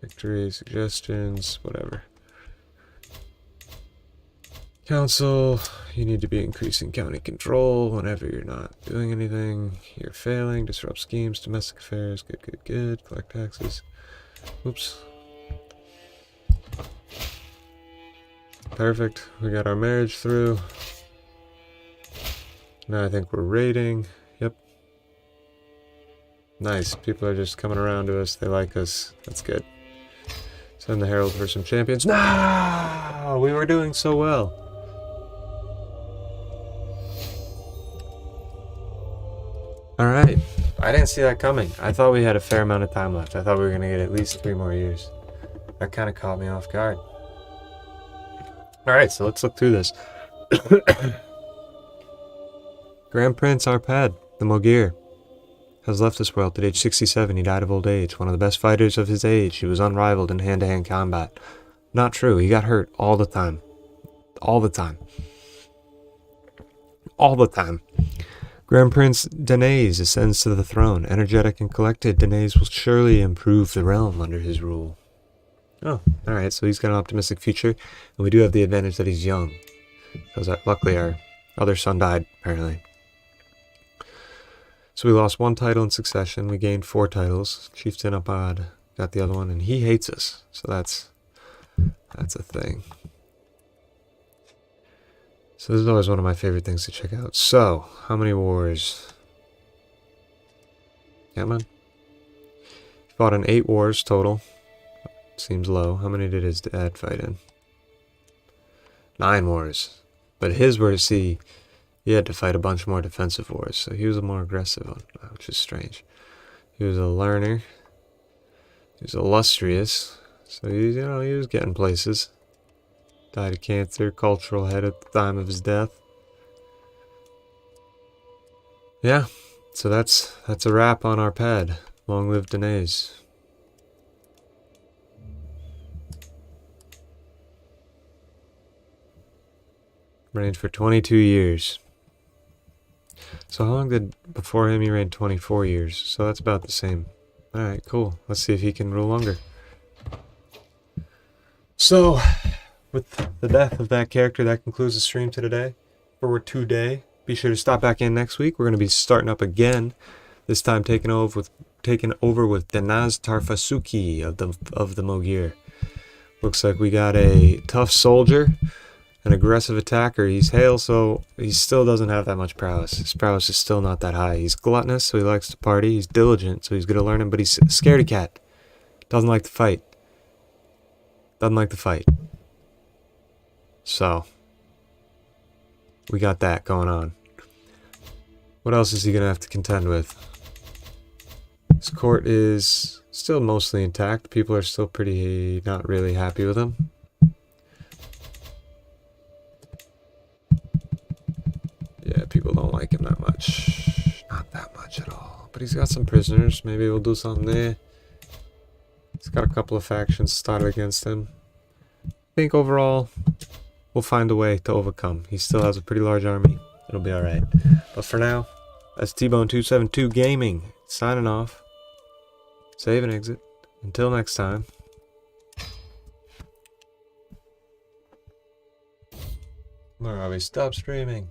Victory, suggestions, whatever. Council, you need to be increasing county control whenever you're not doing anything. You're failing, disrupt schemes, domestic affairs, good, good, good, collect taxes. Oops. Perfect, we got our marriage through. Now I think we're raiding. Yep. Nice, people are just coming around to us, they like us, that's good. Send the herald for some champions. No! We were doing so well. Alright, I didn't see that coming. I thought we had a fair amount of time left. I thought we were going to get at least 3 more years. That kind of caught me off guard. Alright, so let's look through this. Grand Prince Arpad, the Mogir, has left this world at age 67. He died of old age. One of the best fighters of his age. He was unrivaled in hand-to-hand combat. Not true. He got hurt all the time. All the time. All the time. Grand Prince Danais ascends to the throne. Energetic and collected, Danais will surely improve the realm under his rule. Oh, alright, so he's got an optimistic future, and we do have the advantage that he's young. Because luckily our other son died, apparently. So we lost 1 title in succession, we gained 4 titles. Chieftain Arpad got the other one, and he hates us, so that's a thing. So this is always one of my favorite things to check out. So, how many wars? Yeah, man. He fought in 8 wars total. Seems low. How many did his dad fight in? 9 wars. But his were to see, he had to fight a bunch more defensive wars. So he was a more aggressive one, which is strange. He was a learner. He was illustrious. So he, he was getting places. Died of cancer, cultural head at the time of his death. Yeah, so that's a wrap on Arpad. Long live Danais. Reigned for 22 years. So how long did, before him he reigned 24 years, so that's about the same. Alright, cool. Let's see if he can rule longer. So, with the death of that character, that concludes the stream today. For today. Be sure to stop back in next week. We're going to be starting up again. This time taking over with Danaz Tarfasuki of the Mogir. Looks like we got a tough soldier, an aggressive attacker. He's Hale, so he still doesn't have that much prowess. His prowess is still not that high. He's gluttonous, so he likes to party. He's diligent, so he's good at learning, but he's a scaredy cat. Doesn't like to fight. Doesn't like to fight. So, we got that going on. What else is he gonna have to contend with? His court is still mostly intact. People are still pretty not really happy with him. Yeah, people don't like him that much. Not that much at all. But he's got some prisoners. Maybe we'll do something there. He's got a couple of factions started against him. I think overall, we'll find a way to overcome. He still has a pretty large army. It'll be alright. But for now, that's T-Bone272 Gaming. Signing off. Save and exit. Until next time. Where are we? Stop streaming.